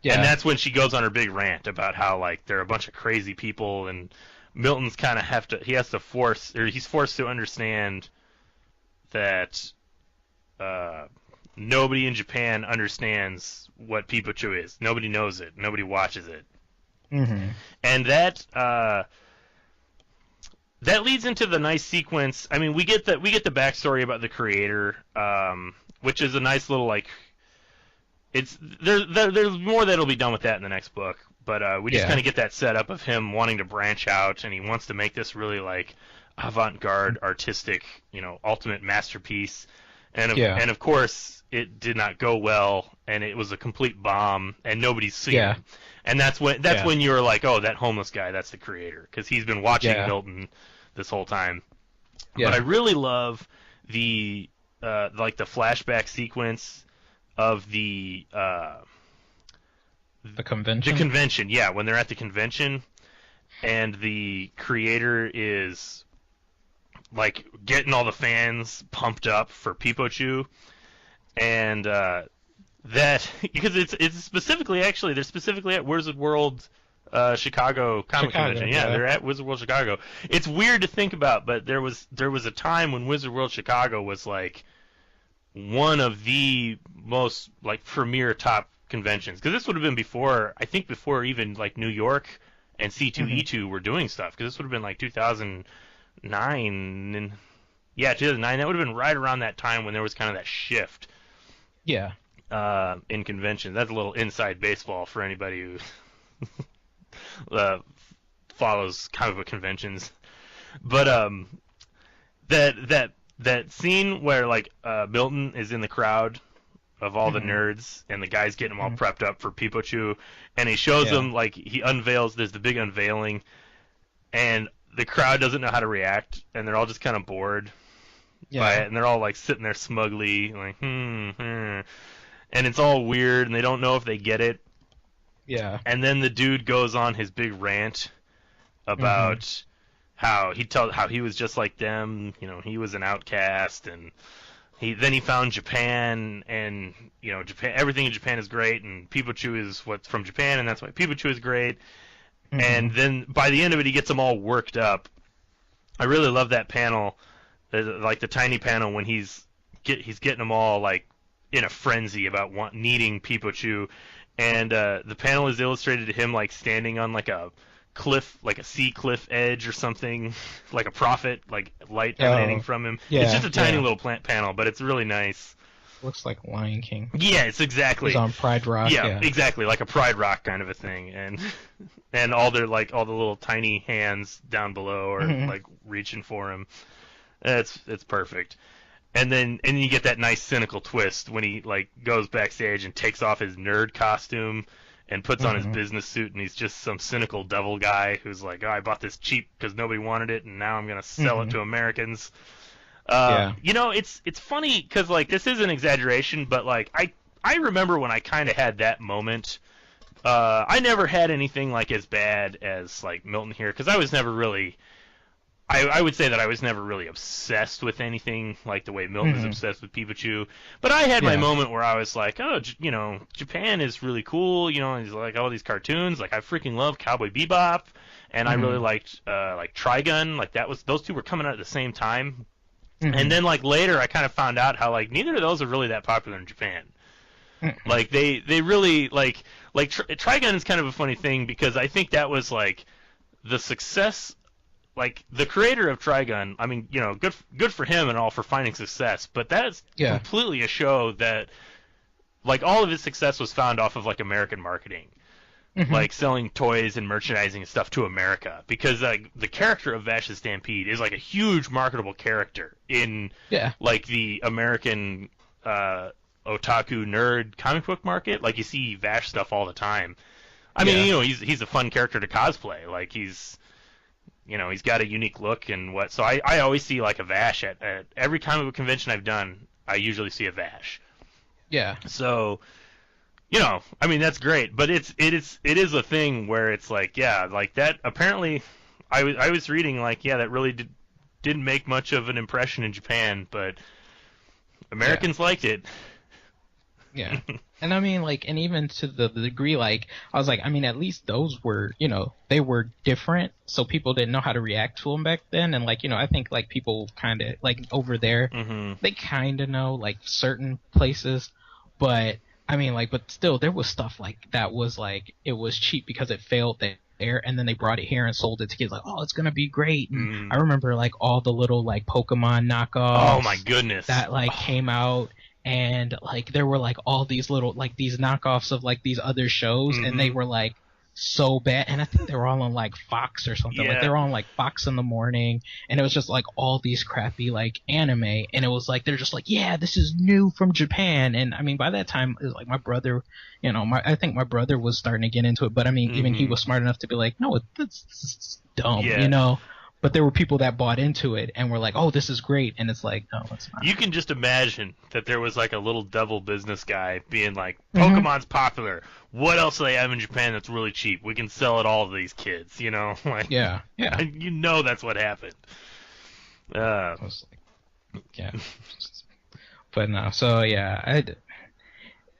[SPEAKER 1] Yeah. And that's when she goes on her big rant about how like they're a bunch of crazy people, and Milton's kind of he's forced to understand that nobody in Japan understands what Peepo Choo is. Nobody knows it. Nobody watches it. And that leads into the nice sequence. I mean, we get the backstory about the creator, which is a nice little like. There's more that'll be done with that in the next book, but we just kind of get that setup of him wanting to branch out, and he wants to make this really like avant-garde, artistic, ultimate masterpiece, and of course it did not go well, and it was a complete bomb, and nobody's seen it. And that's when you were like, oh, that homeless guy, that's the creator, because he's been watching Milton this whole time. But I really love the like the flashback sequence of the
[SPEAKER 2] convention.
[SPEAKER 1] The convention, yeah, when they're at the convention, and the creator is like getting all the fans pumped up for Peepo Choo, and that because it's specifically actually they're specifically at Wizard World Chicago Comic Convention. Yeah, they're at Wizard World Chicago. It's weird to think about, but there was a time when Wizard World Chicago was like one of the most like premier top conventions, because this would have been before even like New York and C2E2 were doing stuff, because this would have been like 2009 and 2009. That would have been right around that time when there was kind of that shift in conventions. That's a little inside baseball for anybody who follows comic book conventions. But that scene where like Milton is in the crowd of all the nerds, and the guy's getting them all prepped up for Peepo Choo, and he shows them, like, he unveils, there's the big unveiling, and the crowd doesn't know how to react, and they're all just kind of bored by it, and they're all like sitting there smugly, like, and it's all weird, and they don't know if they get it. And then the dude goes on his big rant about how he was just like them, you know, he was an outcast, and he found Japan, and you know, Japan, everything in Japan is great, and Peepo Choo is what's from Japan, and that's why Peepo Choo is great. And then by the end of it, he gets them all worked up. I really love that panel, like the tiny panel when he's getting them all like in a frenzy about needing Peepo Choo, and the panel is illustrated to him like standing on like a cliff, like a sea cliff edge or something, like a prophet, like light emanating from him. It's just a tiny little plant panel, but it's really nice.
[SPEAKER 2] Looks like Lion King.
[SPEAKER 1] Yeah, it's exactly.
[SPEAKER 2] He's on Pride Rock.
[SPEAKER 1] Yeah, exactly, like a Pride Rock kind of a thing, and all the little tiny hands down below are like reaching for him. It's perfect. And then you get that nice cynical twist when he like goes backstage and takes off his nerd costume and puts on his business suit, and he's just some cynical devil guy who's like, oh, I bought this cheap because nobody wanted it, and now I'm gonna sell it to Americans. You know, it's funny because like this is an exaggeration, but like I remember when I kind of had that moment. I never had anything like as bad as like Milton here, because I was never really. I would say that I was never really obsessed with anything like the way Milton is obsessed with Peepo Choo. But I had my moment where I was like, oh, you know, Japan is really cool. You know, and he's like all these cartoons. Like I freaking love Cowboy Bebop, and I really liked like Trigun. Like those two were coming out at the same time. And then like later, I kind of found out how like neither of those are really that popular in Japan. Like they really like Trigun is kind of a funny thing, because I think that was like the success. Like the creator of Trigun, I mean, you know, good for him and all for finding success, but that is completely a show that, like, all of its success was found off of like American marketing, like selling toys and merchandising and stuff to America, because like the character of Vash the Stampede is like a huge marketable character in like the American otaku nerd comic book market. Like you see Vash stuff all the time. I mean, you know, he's a fun character to cosplay. Like he's got a unique look and what. So I always see like a Vash at every comic book convention I've done. I usually see a Vash. Yeah. So, you know, I mean that's great, but it is a thing where it's like, yeah, like that. Apparently, I was reading like, yeah, that really didn't make much of an impression in Japan, but Americans liked it.
[SPEAKER 2] Yeah. And I mean, like, and even to the degree, like, I was like, I mean, at least those were, you know, they were different, so people didn't know how to react to them back then. And, like, you know, I think, like, people kind of, like, over there, they kind of know, like, certain places. But, I mean, like, but still, there was stuff, like, that was, like, it was cheap because it failed there, and then they brought it here and sold it to kids, like, oh, it's going to be great. And I remember, like, all the little, like, Pokemon knockoffs.
[SPEAKER 1] Oh, my goodness.
[SPEAKER 2] That, like, came out. And, like, there were, like, all these little, like, these knockoffs of, like, these other shows, and they were, like, so bad, and I think they were all on like Fox or something.
[SPEAKER 1] Yeah.
[SPEAKER 2] Like they were on like Fox in the morning, and it was just like all these crappy like anime, and it was like they're just like, yeah, this is new from Japan. And I mean, by that time, it was like my brother, I think my brother was starting to get into it, but I mean, even he was smart enough to be like, no, it's dumb, But there were people that bought into it and were like, oh, this is great. And it's like, no, it's not.
[SPEAKER 1] You can just imagine that there was like a little devil business guy being like, Pokemon's popular. What else do they have in Japan that's really cheap? We can sell it all to these kids, Like,
[SPEAKER 2] yeah.
[SPEAKER 1] That's what happened.
[SPEAKER 2] I was like, yeah. But no, so yeah,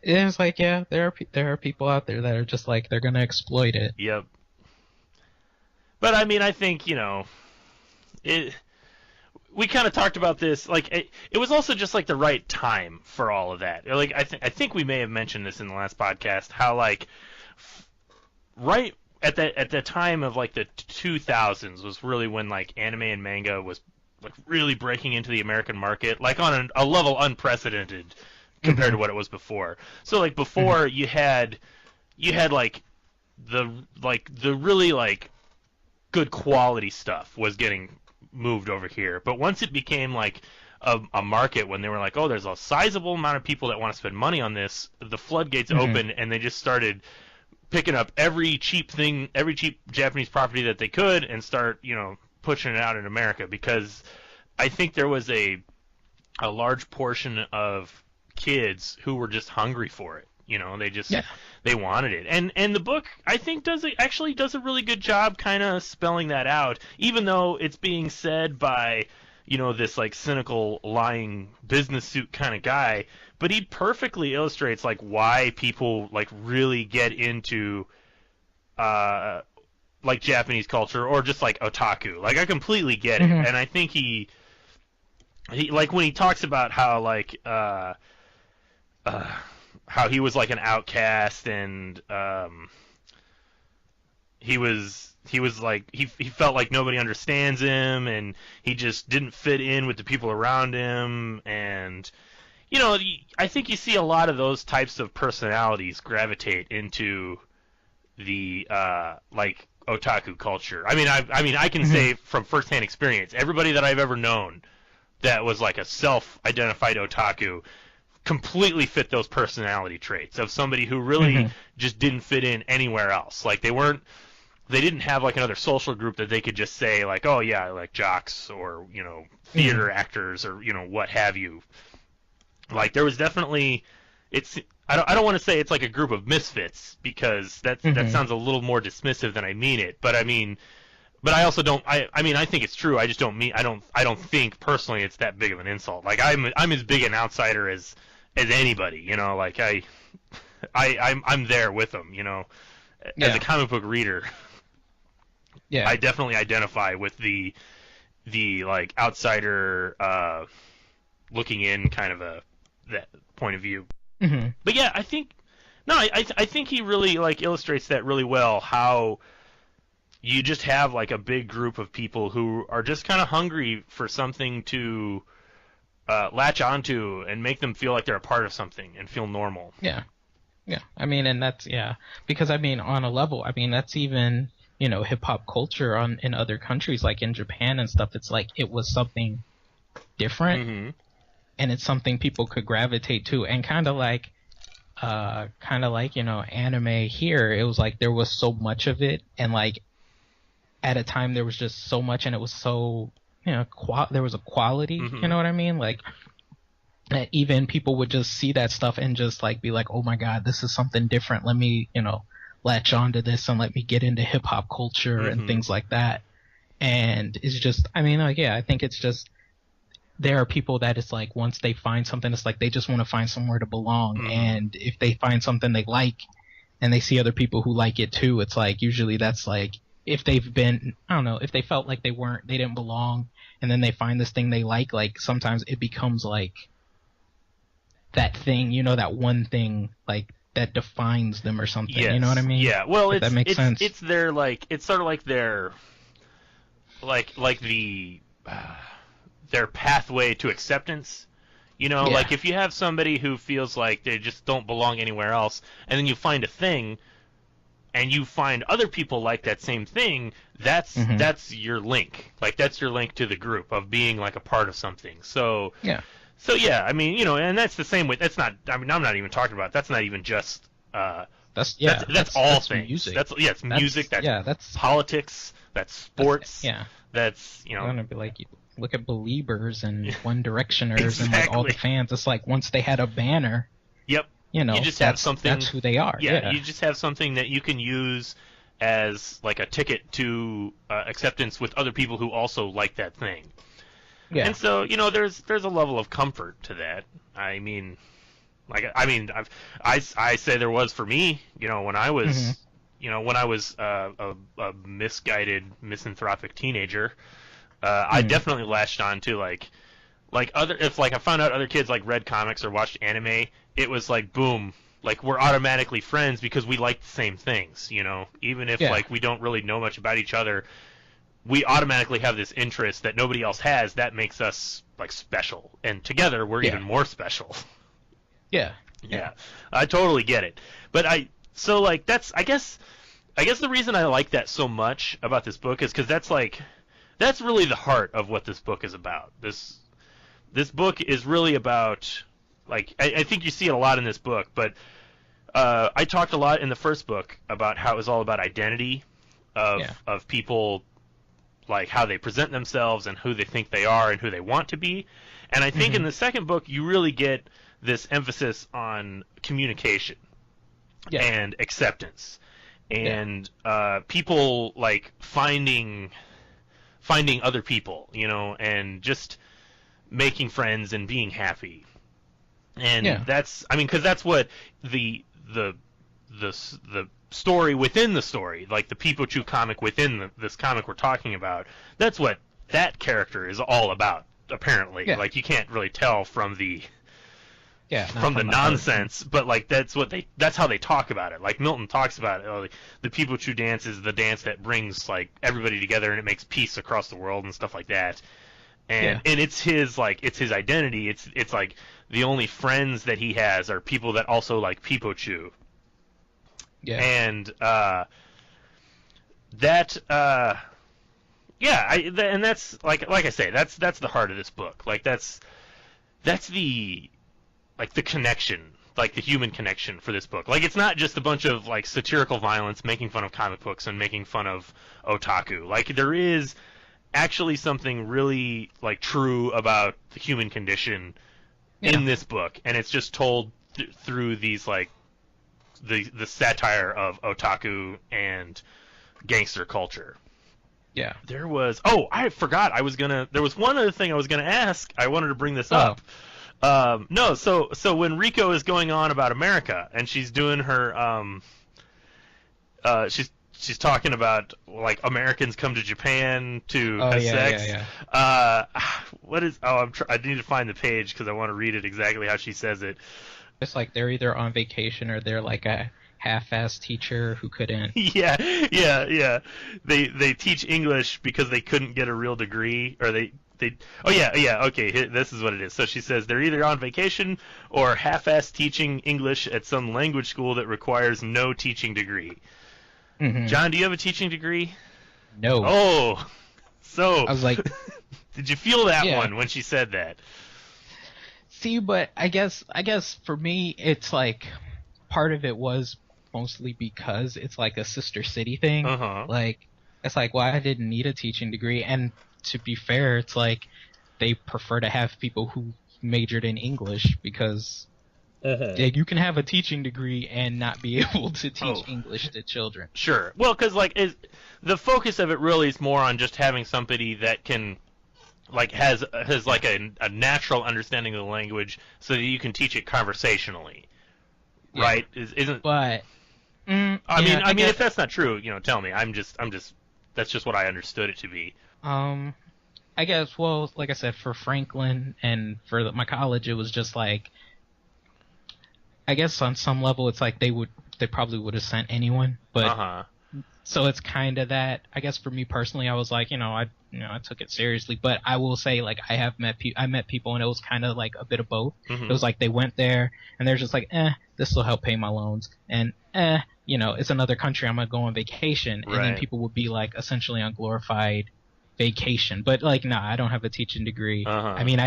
[SPEAKER 2] it's like, yeah, there are people out there that are just like, they're going to exploit it.
[SPEAKER 1] Yep. But I mean, I think, we kind of talked about this, like it was also just like the right time for all of that. Like I think we may have mentioned this in the last podcast, how like right at the time of like the 2000s was really when like anime and manga was like really breaking into the American market, like on a level unprecedented compared to what it was before. So like before you had like the really like good quality stuff was getting moved over here, but once it became like a market, when they were like, oh, there's a sizable amount of people that want to spend money on this, the floodgates opened, and they just started picking up every cheap Japanese property that they could and start pushing it out in America, because I think there was a large portion of kids who were just hungry for it. They just they wanted it, and the book I think does a really good job kind of spelling that out, even though it's being said by this like cynical lying business suit kind of guy, but he perfectly illustrates like why people like really get into like Japanese culture or just like otaku. Like I completely get it, and I think he like when he talks about how like how he was like an outcast, and he was like he felt like nobody understands him, and he just didn't fit in with the people around him, and I think you see a lot of those types of personalities gravitate into the like otaku culture. I mean I can say from firsthand experience, everybody that I've ever known that was like a self-identified otaku completely fit those personality traits of somebody who really just didn't fit in anywhere else. Like they didn't have like another social group that they could just say like, oh yeah, like jocks or theater actors or what have you. Like there was definitely I don't want to say it's like a group of misfits, because that sounds a little more dismissive than I mean it. But but I also don't. I mean, I think it's true. I just don't mean. I don't think personally it's that big of an insult. Like I'm as big an outsider as anybody. Like I'm there with them. As a comic book reader. Yeah. I definitely identify with the like outsider looking in kind of that point of view. But yeah, I think he really like illustrates that really well, how you just have like a big group of people who are just kind of hungry for something to latch onto and make them feel like they're a part of something and feel normal. Yeah. I mean, and that's because I mean, on a level, I mean, that's even hip hop culture in other countries, like in Japan and stuff. It's like it was something different, and it's something people could gravitate to, and kind of like anime here. It was like there was so much of it, and like at a time there was just so much, and it was so there was a quality, you know what I mean, like that even people would just see that stuff and just like be like, oh my god, this is something different, let me latch onto this and let me get into hip hop culture and things like that. And it's just, I mean, like, I think it's just, there are people that it's like once they find something, it's like they just want to find somewhere to belong, and if they find something they like and they see other people who like it too, it's like usually that's like, if they've been, I don't know, if they felt like they didn't belong, and then they find this thing they like sometimes it becomes like that thing, that one thing, like, that defines them or something. Yes. You know what I mean? Yeah. Well, that makes sense. It's their, like, it's sort of like their, like their pathway to acceptance. Like if you have somebody who feels like they just don't belong anywhere else, and then you find a thing and you find other people like that same thing, that's your link. Like, that's your link to the group of being like a part of something. So yeah, I mean, and that's the same way. That's not. I mean, I'm not even talking about. That's not even just. That's all things.
[SPEAKER 2] Music.
[SPEAKER 1] It's music. That's politics. That's sports. That's
[SPEAKER 2] I'm gonna be like, look at Beliebers and One Directioners and like all the fans. It's like once they had a banner.
[SPEAKER 1] Yep. You just have something.
[SPEAKER 2] That's who they are.
[SPEAKER 1] Yeah, you just have something that you can use as like a ticket to acceptance with other people who also like that thing. Yeah. And so there's a level of comfort to that. I mean, I say there was for me. When I was when I was a misguided, misanthropic teenager, I definitely latched on to like if I found out other kids like read comics or watched anime, it was like boom, like we're automatically friends because we like the same things, even if like we don't really know much about each other, we automatically have this interest that nobody else has that makes us like special, and together we're even more special. Yeah, I totally get it, but that's I guess the reason I like that so much about this book is because that's really the heart of what this book is about. This book is really about, like, I think you see it a lot in this book, but I talked a lot in the first book about how it was all about identity of people, like how they present themselves and who they think they are and who they want to be. And I think in the second book you really get this emphasis on communication and acceptance and people like finding other people, and just making friends and being happy. And that's, I mean, because that's what the story within the story, like the Peepo Choo comic within this comic we're talking about, that's what that character is all about, apparently. Like, you can't really tell from the nonsense, but like that's how they talk about it. Like Milton talks about it. Like, the Peepo Choo dance is the dance that brings like everybody together and it makes peace across the world and stuff like that. And it's his identity. It's like the only friends that he has are people that also like Peepo Choo. Yeah. And and that's like I say, that's the heart of this book. Like that's the connection, like the human connection for this book. Like, it's not just a bunch of like satirical violence making fun of comic books and making fun of otaku. Like, there is actually something really like true about the human condition in this book, and it's just told through these like the satire of otaku and gangster culture. Yeah. There was I forgot there was one other thing I was gonna ask. I wanted to bring this up. No, so when Rico is going on about America and she's doing her she's talking about like Americans come to Japan to have sex. What is? I need to find the page because I want to read it exactly how she says it.
[SPEAKER 2] It's like they're either on vacation or they're like a half-assed teacher who couldn't.
[SPEAKER 1] Yeah. They teach English because they couldn't get a real degree, or they. Okay, this is what it is. So she says they're either on vacation or half-assed teaching English at some language school that requires no teaching degree. Mm-hmm. John, do you have a teaching degree?
[SPEAKER 2] No.
[SPEAKER 1] Oh, so
[SPEAKER 2] I was like,
[SPEAKER 1] did you feel that one when she said that?
[SPEAKER 2] See, but I guess for me, it's like part of it was mostly because it's like a sister city thing. Like, it's like, well, I didn't need a teaching degree, and to be fair, it's like they prefer to have people who majored in English because you can have a teaching degree and not be able to teach English to children.
[SPEAKER 1] Sure. Well, because like the focus of it really is more on just having somebody that can like has like a natural understanding of the language, so that you can teach it conversationally, right? Isn't?
[SPEAKER 2] But
[SPEAKER 1] I mean, if that's not true, tell me. I'm just that's just what I understood it to be.
[SPEAKER 2] I guess, well, like I said, for Franklin and for my college, it was just like, I guess on some level, it's like they probably would have sent anyone, but so it's kind of that. I guess for me personally, I was like, I took it seriously, but I will say, like, I met people, and it was kind of like a bit of both. It was like they went there and they're just like, this will help pay my loans, and it's another country, I'm gonna go on vacation, and then people would be like essentially on glorified vacation. But like, nah, I don't have a teaching degree. I mean,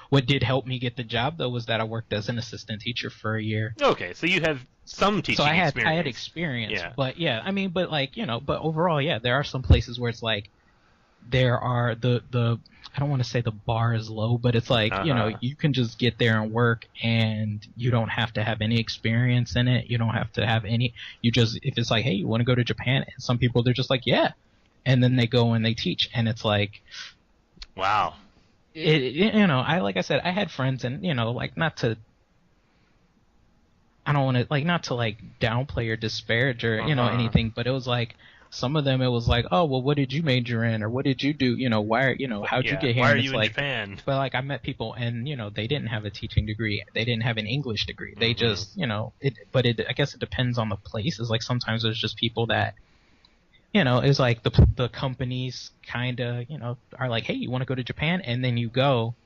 [SPEAKER 2] what did help me get the job though was that I worked as an assistant teacher for a year.
[SPEAKER 1] Okay, so you have some teaching experience.
[SPEAKER 2] I had experience, but yeah, I mean, but like, but overall, yeah, there are some places where it's like there are the I don't want to say the bar is low, but it's like, you can just get there and work, and you don't have to have any experience in it. You don't have to have any. You just, if it's like, hey, you want to go to Japan, and some people, they're just like, yeah, and then they go and they teach, and it's like,
[SPEAKER 1] wow.
[SPEAKER 2] Like I said, I had friends, and like not to downplay or disparage or anything, but it was like, some of them, it was like, oh, well, what did you major in, or what did you do? How'd you get here?
[SPEAKER 1] Why are
[SPEAKER 2] and
[SPEAKER 1] you in Japan?
[SPEAKER 2] But like, I met people, and they didn't have a teaching degree, they didn't have an English degree. They just, I guess it depends on the place. It's like sometimes there's just people that, it's like the companies kind of, are like, hey, you want to go to Japan, and then you go.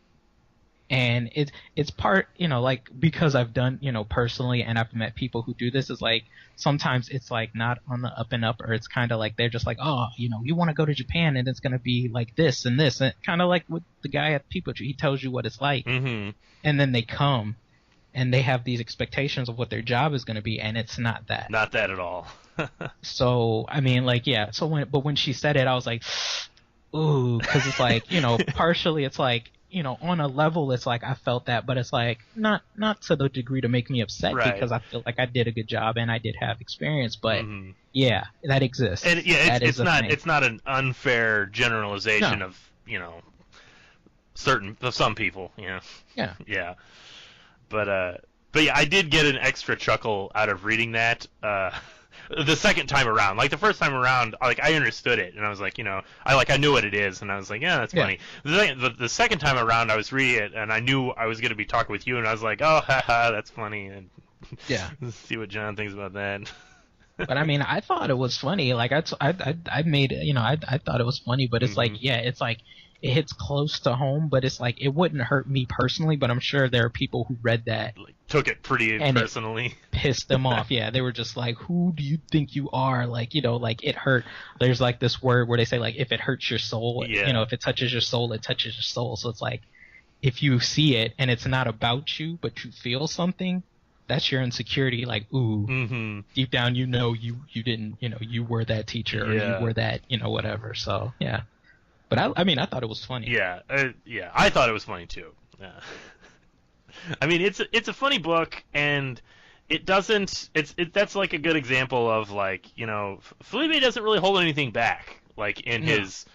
[SPEAKER 2] And it's part, like, because I've done, personally, and I've met people who do this, is like, sometimes it's like not on the up and up, or it's kind of like, they're just like, oh, you want to go to Japan, and it's going to be like this and this, and kind of like with the guy at Peepo Choo, he tells you what it's like, and then they come, and they have these expectations of what their job is going to be, and it's not that.
[SPEAKER 1] Not that at all.
[SPEAKER 2] So, I mean, like, yeah, when she said it, I was like, ooh, because it's like, partially it's like, on a level, it's like I felt that, but it's like not to the degree to make me upset, because I feel like I did a good job and I did have experience. But yeah, that exists.
[SPEAKER 1] And yeah, it's not an unfair generalization of some people. Yeah. But yeah, I did get an extra chuckle out of reading that. The second time around, like the first time around, like I understood it, and I was like, I knew what it is, and I was like, yeah, that's funny. The second time around, I was reading it, and I knew I was going to be talking with you, and I was like, oh, haha, that's funny, and let's see what John thinks about that.
[SPEAKER 2] But I mean, I thought it was funny. Like I made, I thought it was funny, but it's like, yeah, it's like, it hits close to home, but it's like, it wouldn't hurt me personally, but I'm sure there are people who read that,
[SPEAKER 1] like, took it pretty personally,
[SPEAKER 2] it pissed them off. Yeah, they were just like, who do you think you are? Like, like, it hurt. There's like this word where they say, like, if it hurts your soul, if it touches your soul, it touches your soul. So it's like, if you see it and it's not about you, but you feel something, that's your insecurity. Like, ooh, deep down, you didn't, you were that teacher, or you were that, whatever. So yeah. But I mean, I thought it was funny.
[SPEAKER 1] Yeah, I thought it was funny too. Yeah. I mean, it's a funny book, and it doesn't. That's like a good example of, like, Felipe doesn't really hold anything back, like in his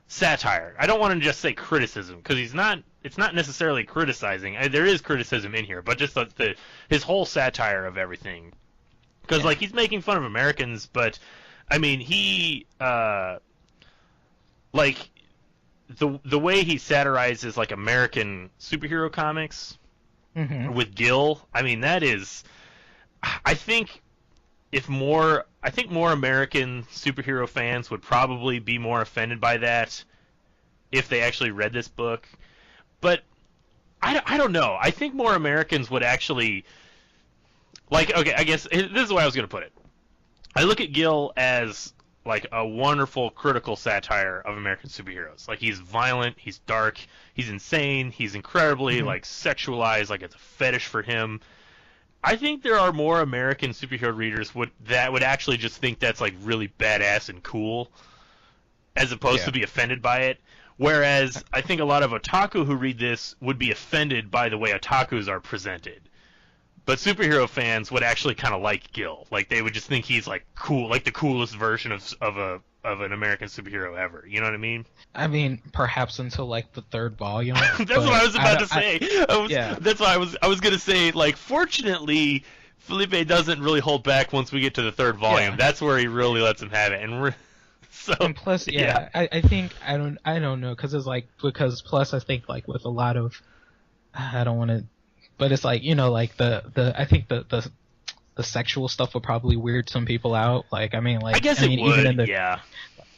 [SPEAKER 1] satire. I don't want to just say criticism, because it's not necessarily criticizing. There is criticism in here, but just his whole satire of everything, because like, he's making fun of Americans, but I mean, he like, the way he satirizes, like, American superhero comics with Gil, I mean, that is, I think more American superhero fans would probably be more offended by that if they actually read this book. But I don't know. I think more Americans would actually, like, okay, I guess this is the way I was going to put it. I look at Gil as, like, a wonderful critical satire of American superheroes. Like, he's violent, he's dark, he's insane, he's incredibly like sexualized, like it's a fetish for him. I think there are more American superhero readers that would actually just think that's, like, really badass and cool, as opposed to be offended by it. Whereas I think a lot of otaku who read this would be offended by the way otakus are presented. But superhero fans would actually kind of like Gil. Like, they would just think he's, like, cool, like the coolest version of an American superhero ever. You know what I mean?
[SPEAKER 2] I mean, perhaps until, like, the third volume.
[SPEAKER 1] That's what I was about to say. That's why I was going to say, like, fortunately, Felipe doesn't really hold back once we get to the third volume. That's where he really lets him have it. And plus,
[SPEAKER 2] I think, I don't know, because plus I think, like, with a lot of, I don't want to, but it's like, like I think the sexual stuff would probably weird some people out. Like, I mean, like,
[SPEAKER 1] I guess it would,
[SPEAKER 2] even in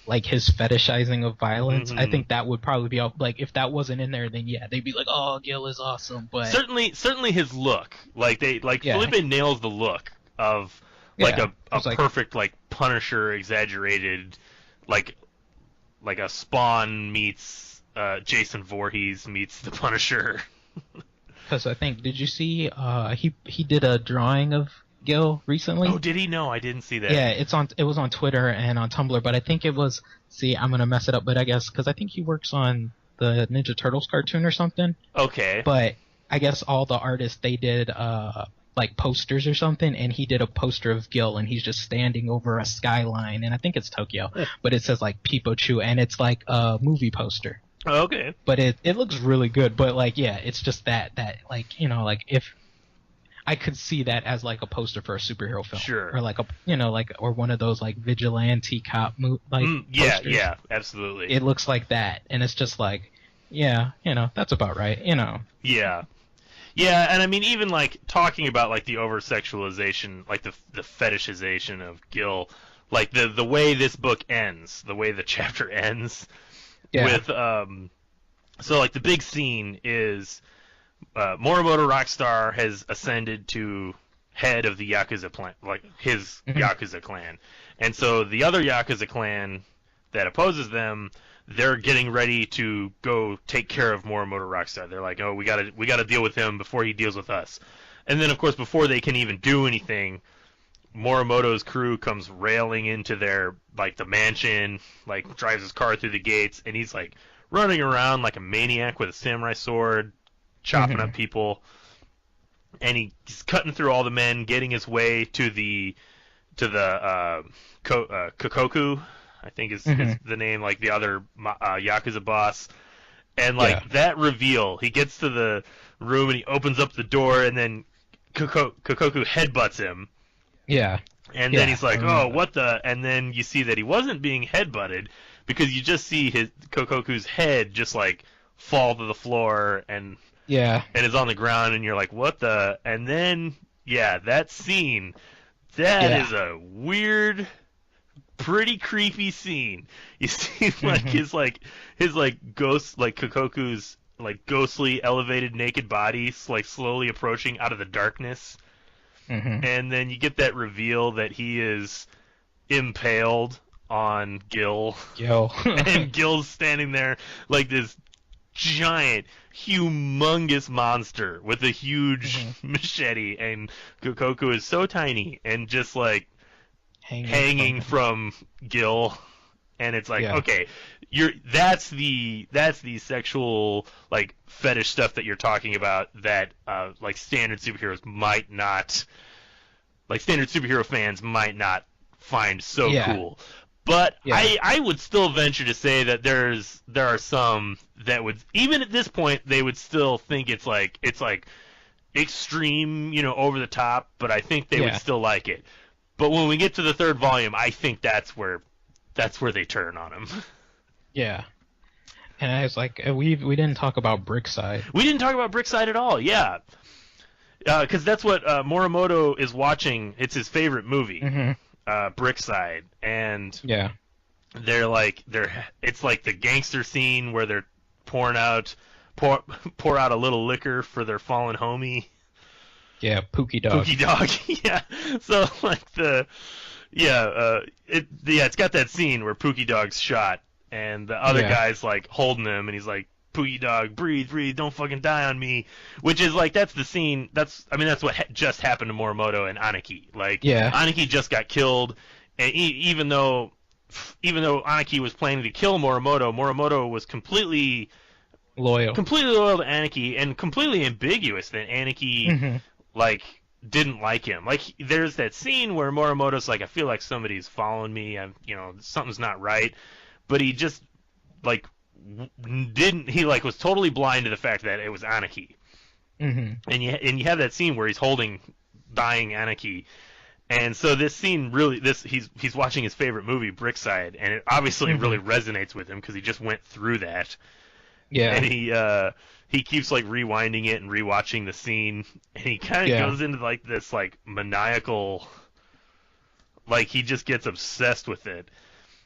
[SPEAKER 2] like, his fetishizing of violence, I think that would probably be, like, if that wasn't in there, then they'd be like, oh, Gil is awesome. But
[SPEAKER 1] certainly his look, Felipe nails the look of like a perfect like Punisher exaggerated, like a Spawn meets Jason Voorhees meets the Punisher.
[SPEAKER 2] Because I think, did you see he did a drawing of Gil recently?
[SPEAKER 1] Oh, did he? No, I didn't see that.
[SPEAKER 2] Yeah, it was on Twitter and on Tumblr, but I think it was. See, I'm gonna mess it up, but I guess because I think he works on the Ninja Turtles cartoon or something.
[SPEAKER 1] Okay.
[SPEAKER 2] But I guess all the artists, they did like posters or something, and he did a poster of Gil, and he's just standing over a skyline, and I think it's Tokyo, but it says like Peepo Choo, and it's like a movie poster.
[SPEAKER 1] Okay.
[SPEAKER 2] But it looks really good, but like, yeah, it's just that like, you know, like if I could see that as like a poster for a superhero film.
[SPEAKER 1] Sure.
[SPEAKER 2] Or like a, you know, like, or one of those like vigilante cop posters.
[SPEAKER 1] Yeah, absolutely.
[SPEAKER 2] It looks like that, and it's just like, yeah, you know, that's about right, you know.
[SPEAKER 1] Yeah. Yeah, and I mean, even like talking about like the over-sexualization, like the fetishization of Gil, like the way this book ends, the way the chapter ends, with so like the big scene is Morimoto Rockstar has ascended to head of the Yakuza clan, like his Yakuza clan, and so the other Yakuza clan that opposes them, they're getting ready to go take care of Morimoto Rockstar. They're like, oh, we gotta deal with him before he deals with us. And then, of course, before they can even do anything, Morimoto's crew comes railing into their, like, the mansion, like, drives his car through the gates, and he's, like, running around like a maniac with a samurai sword, chopping up people. And he's cutting through all the men, getting his way to the Kokoku, I think is the name, like the other Yakuza boss. And like that reveal, he gets to the room and he opens up the door, and then Kokoku headbutts him.
[SPEAKER 2] Yeah.
[SPEAKER 1] And then he's like, oh, what the? And then you see that he wasn't being headbutted, because you just see his Kokoku's head just like fall to the floor and is on the ground, and you're like, what the? And then that scene, that is a weird, pretty creepy scene. You see like his ghost, like Kokoku's like ghostly elevated naked body like slowly approaching out of the darkness. And then you get that reveal that he is impaled on Gil. And Gil's standing there like this giant, humongous monster with a huge machete, and Kokoku is so tiny and just like hanging from Gil. And it's like, okay, that's the sexual like fetish stuff that you're talking about that like standard superheroes might not, like standard superhero fans might not find so cool. But I would still venture to say that there are some that would, even at this point, they would still think it's like extreme, you know, over the top, but I think they would still like it. But when we get to the third volume, I think that's where they turn on him. Yeah.
[SPEAKER 2] And I was like, we didn't talk about Brickside.
[SPEAKER 1] We didn't talk about Brickside at all, yeah. Because that's what Morimoto is watching. It's his favorite movie, Brickside. And it's like the gangster scene where they're pour out a little liquor for their fallen homie.
[SPEAKER 2] Yeah, Pookie Dog.
[SPEAKER 1] Pookie Dog, yeah. So like it's got that scene where Pookie Dog's shot, and the other guy's like holding him, and he's like, Pookie Dog, breathe, don't fucking die on me. Which is like, that's the scene. That's what just happened to Morimoto and Aniki. Like, Aniki just got killed, and even though Aniki was planning to kill Morimoto was completely loyal to Aniki, and completely ambiguous that Aniki like didn't like him. Like, there's that scene where Morimoto's like, I feel like somebody's following me, something's not right, but he just like was totally blind to the fact that it was Aniki. And you have that scene where he's holding dying Aniki. And so this scene really, he's watching his favorite movie, Brickside, and it obviously really resonates with him because he just went through that. Yeah. And he keeps like rewinding it and rewatching the scene, and he kind of goes into like this like maniacal, like he just gets obsessed with it.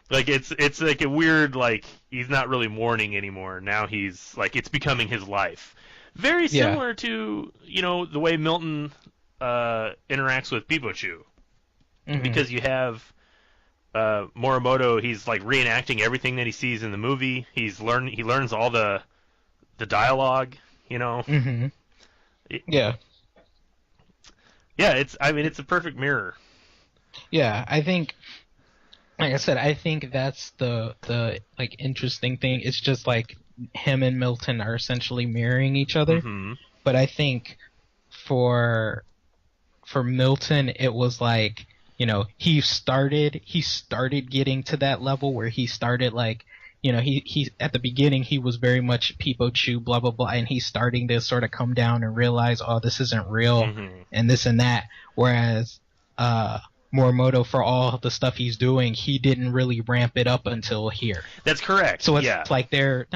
[SPEAKER 1] Like it's like a weird, like he's not really mourning anymore. Now he's like, it's becoming his life. Very similar to, the way Milton interacts with Peepo Choo.
[SPEAKER 2] Mm-hmm.
[SPEAKER 1] Because you have Morimoto, he's like reenacting everything that he sees in the movie. He learns all the dialogue, you know.
[SPEAKER 2] Mm-hmm. Yeah.
[SPEAKER 1] Yeah, it's a perfect mirror.
[SPEAKER 2] Yeah, I think, like I said, I think that's the like interesting thing. It's just like him and Milton are essentially mirroring each other.
[SPEAKER 1] Mm-hmm.
[SPEAKER 2] But I think for Milton, it was like, you know, he started getting to that level where he started like, you know, he at the beginning he was very much Peepo Choo, blah blah blah, and he's starting to sort of come down and realize, oh, this isn't real,
[SPEAKER 1] Mm-hmm.
[SPEAKER 2] and this and that. Whereas Morimoto, for all the stuff he's doing, he didn't really ramp it up until here.
[SPEAKER 1] That's correct.
[SPEAKER 2] So it's like they're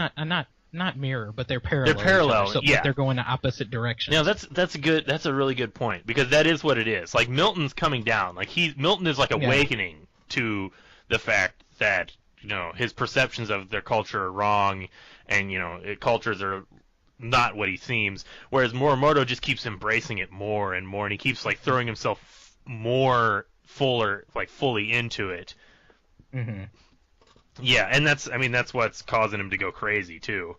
[SPEAKER 2] not mirror, but they're parallel.
[SPEAKER 1] They're parallel,
[SPEAKER 2] so,
[SPEAKER 1] yeah.
[SPEAKER 2] But they're going in opposite directions.
[SPEAKER 1] No, that's a really good point, because that is what it is. Like, Milton's coming down. Like, Milton is like awakening to the fact that, you know, his perceptions of their culture are wrong, and, you know, cultures are not what he seems. Whereas Morimoto just keeps embracing it more and more, and he keeps like throwing himself fully into it.
[SPEAKER 2] Mm-hmm.
[SPEAKER 1] Yeah, and that's what's causing him to go crazy too.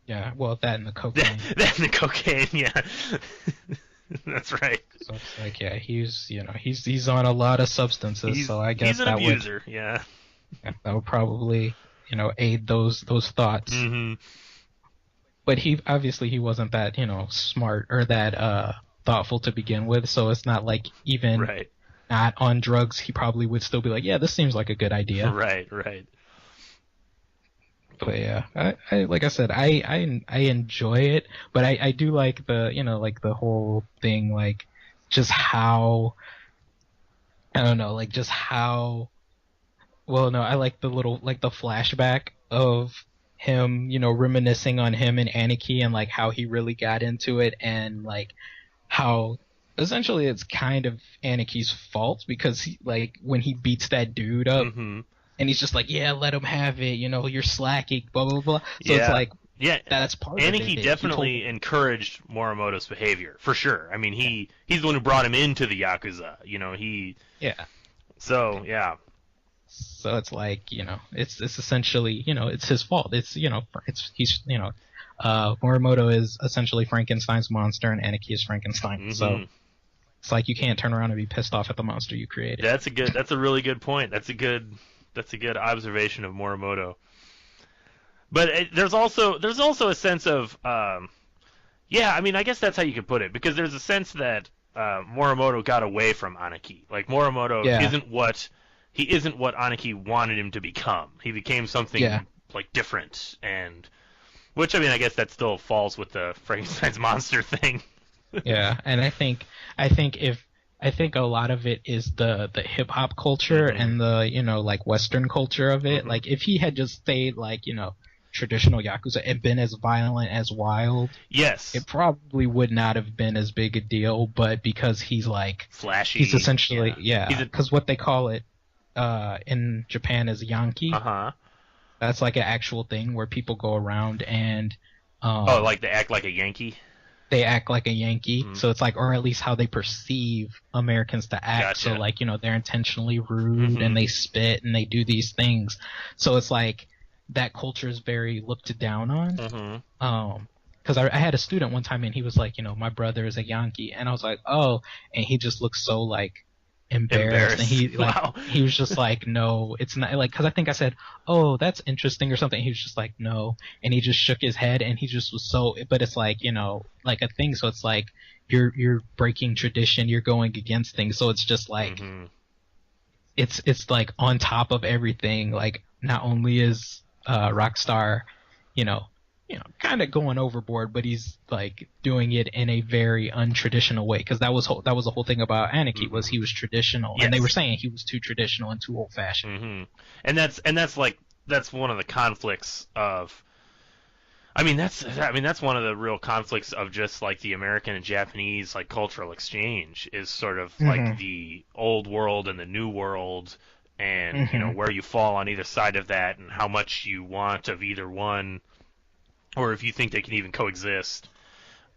[SPEAKER 2] Yeah, well, that and the cocaine.
[SPEAKER 1] that and the cocaine, yeah. That's right.
[SPEAKER 2] So it's like, yeah, he's on a lot of substances, so I guess
[SPEAKER 1] he's an abuser. Yeah,
[SPEAKER 2] that would probably, you know, aid those thoughts.
[SPEAKER 1] Mm-hmm.
[SPEAKER 2] But he wasn't that, you know, smart or that thoughtful to begin with, so it's not like even
[SPEAKER 1] right.
[SPEAKER 2] not on drugs, he probably would still be like, yeah, this seems like a good idea.
[SPEAKER 1] Right.
[SPEAKER 2] But yeah, I like I said, I enjoy it, but I do like the, you know, like the whole thing, like just how, I don't know, like just how, well, no, I like the little, like the flashback of him, you know, reminiscing on him and Aniki and like how he really got into it, and like how essentially it's kind of Aniki's fault because he, like when he beats that dude up,
[SPEAKER 1] mm-hmm.
[SPEAKER 2] and he's just like, yeah, let him have it, you know, you're slacking, blah blah blah. So
[SPEAKER 1] yeah.
[SPEAKER 2] It's like,
[SPEAKER 1] yeah,
[SPEAKER 2] that's part of it.
[SPEAKER 1] Aniki definitely encouraged Morimoto's behavior, for sure. I mean, he's the one who brought him into the Yakuza, you know,
[SPEAKER 2] yeah.
[SPEAKER 1] So, yeah.
[SPEAKER 2] So it's like, you know, it's essentially, you know, it's his fault. It's, you know, he's, you know, Morimoto is essentially Frankenstein's monster and Aniki is Frankenstein.
[SPEAKER 1] Mm-hmm.
[SPEAKER 2] So it's like you can't turn around and be pissed off at the monster you created.
[SPEAKER 1] That's a really good point. That's a good observation of Morimoto. But there's also a sense of, yeah, I mean, I guess that's how you could put it, because there's a sense that Morimoto got away from Aniki. Like, Morimoto isn't what Aniki wanted him to become. He became something like different, and which, I mean, I guess that still falls with the Frankenstein's monster thing.
[SPEAKER 2] Yeah, and I think a lot of it is the hip hop culture
[SPEAKER 1] mm-hmm.
[SPEAKER 2] and the, you know, like Western culture of it.
[SPEAKER 1] Mm-hmm.
[SPEAKER 2] Like if he had just stayed like, you know, traditional Yakuza and been as violent as Wild,
[SPEAKER 1] yes,
[SPEAKER 2] it probably would not have been as big a deal. But because he's like
[SPEAKER 1] flashy,
[SPEAKER 2] he's essentially because what they call it in Japan is Yankee. That's like an actual thing where people go around and
[SPEAKER 1] like they act like a Yankee.
[SPEAKER 2] They act like a Yankee,
[SPEAKER 1] mm-hmm.
[SPEAKER 2] so it's like, or at least how they perceive Americans to act.
[SPEAKER 1] Gotcha.
[SPEAKER 2] So like, you know, they're intentionally rude
[SPEAKER 1] mm-hmm.
[SPEAKER 2] and they spit and they do these things. So it's like that culture is very looked down on.
[SPEAKER 1] Mm-hmm.
[SPEAKER 2] Because I had a student one time and he was like, you know, my brother is a Yankee, and I was like, oh, and he just looked so like embarrassed. And he like
[SPEAKER 1] wow.
[SPEAKER 2] he was just like, no, it's not, like, because I think I said, oh, that's interesting or something. He was just like, no, and he just shook his head and he just was so, but it's like, you know, like a thing. So it's like you're breaking tradition, you're going against things. So it's just like
[SPEAKER 1] mm-hmm.
[SPEAKER 2] it's like on top of everything. Like not only is Rockstar, you know, kind of going overboard, but he's like doing it in a very untraditional way, because that was the whole thing about Aniki, was he was traditional,
[SPEAKER 1] yes.
[SPEAKER 2] and they were saying he was too traditional and too old fashioned.
[SPEAKER 1] Mm-hmm. And that's one of the conflicts of. I mean that's one of the real conflicts of just like the American and Japanese like cultural exchange, is sort of
[SPEAKER 2] mm-hmm.
[SPEAKER 1] like the old world and the new world, and
[SPEAKER 2] mm-hmm.
[SPEAKER 1] you know, where you fall on either side of that, and how much you want of either one, or if you think they can even coexist.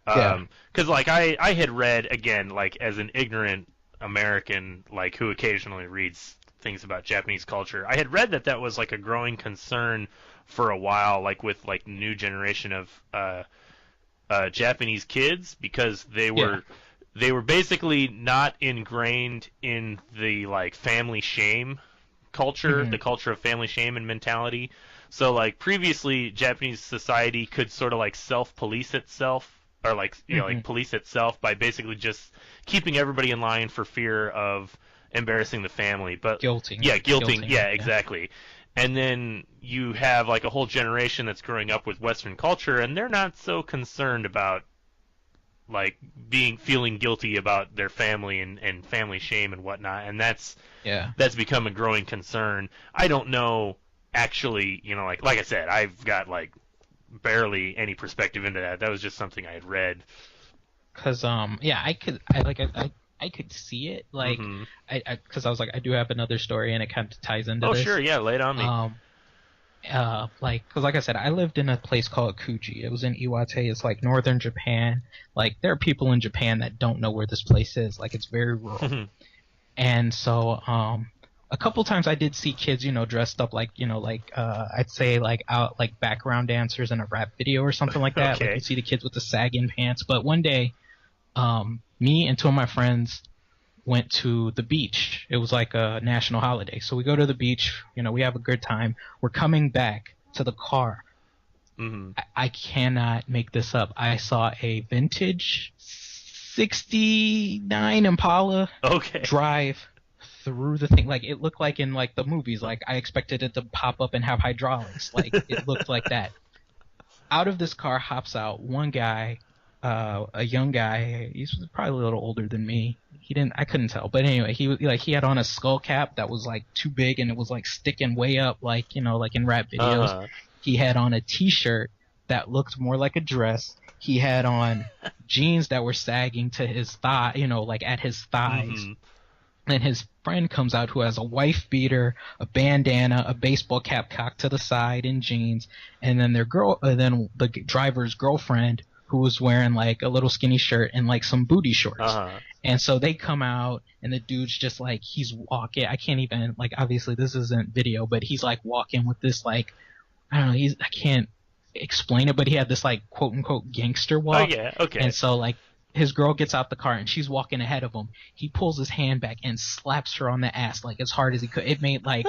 [SPEAKER 1] Because like I had read, again, like as an ignorant American, like who occasionally reads things about Japanese culture, I had read that was like a growing concern for a while, like with like new generation of Japanese kids, because they were basically not ingrained in the like family shame culture, the culture of family shame and mentality. So like previously, Japanese society could sort of like self-police itself, or like like police itself by basically just keeping everybody in line for fear of embarrassing the family. But
[SPEAKER 2] guilting.
[SPEAKER 1] Yeah, exactly. And then you have like a whole generation that's growing up with Western culture, and they're not so concerned about like feeling guilty about their family and family shame and whatnot, and that's become a growing concern. I don't know actually, like I said, I've got like barely any perspective into that. That was just something I had read.
[SPEAKER 2] Cause I could see it, like because I was like, I do have another story and it kind of ties into this.
[SPEAKER 1] Oh sure, yeah, lay it on me.
[SPEAKER 2] Because like I said, I lived in a place called Kuji. It was in Iwate. It's like northern Japan. Like there are people in Japan that don't know where this place is. Like it's very rural. And so a couple times I did see kids, dressed up like, I'd say like out like background dancers in a rap video or something like that.
[SPEAKER 1] Okay.
[SPEAKER 2] Like you see the kids with the sagging pants. But one day, me and two of my friends went to the beach. It was like a national holiday. So we go to the beach, we have a good time. We're coming back to the car. I cannot make this up. I saw a vintage 69 Impala drive through the thing. Like it looked like in like the movies. Like I expected it to pop up and have hydraulics. Like it looked like that. Out of this car hops out one guy, a young guy. He's probably a little older than me. I couldn't tell, but anyway, he had on a skull cap that was like too big and it was like sticking way up, like like in rap videos. He had on a t-shirt that looked more like a dress. He had on jeans that were sagging to his thigh, like at his thighs. And his friend comes out who has a wife beater, a bandana, a baseball cap cocked to the side, and jeans. And then then the driver's girlfriend, who was wearing like a little skinny shirt and like some booty shorts. And so they come out and the dude's just like, he's walking. I can't even, like, obviously this isn't video, but he's like walking with this like, I don't know, I can't explain it, but he had this like quote unquote gangster walk.
[SPEAKER 1] Oh yeah, okay.
[SPEAKER 2] And so like his girl gets out the car and she's walking ahead of him. He pulls his hand back and slaps her on the ass like as hard as he could. It made like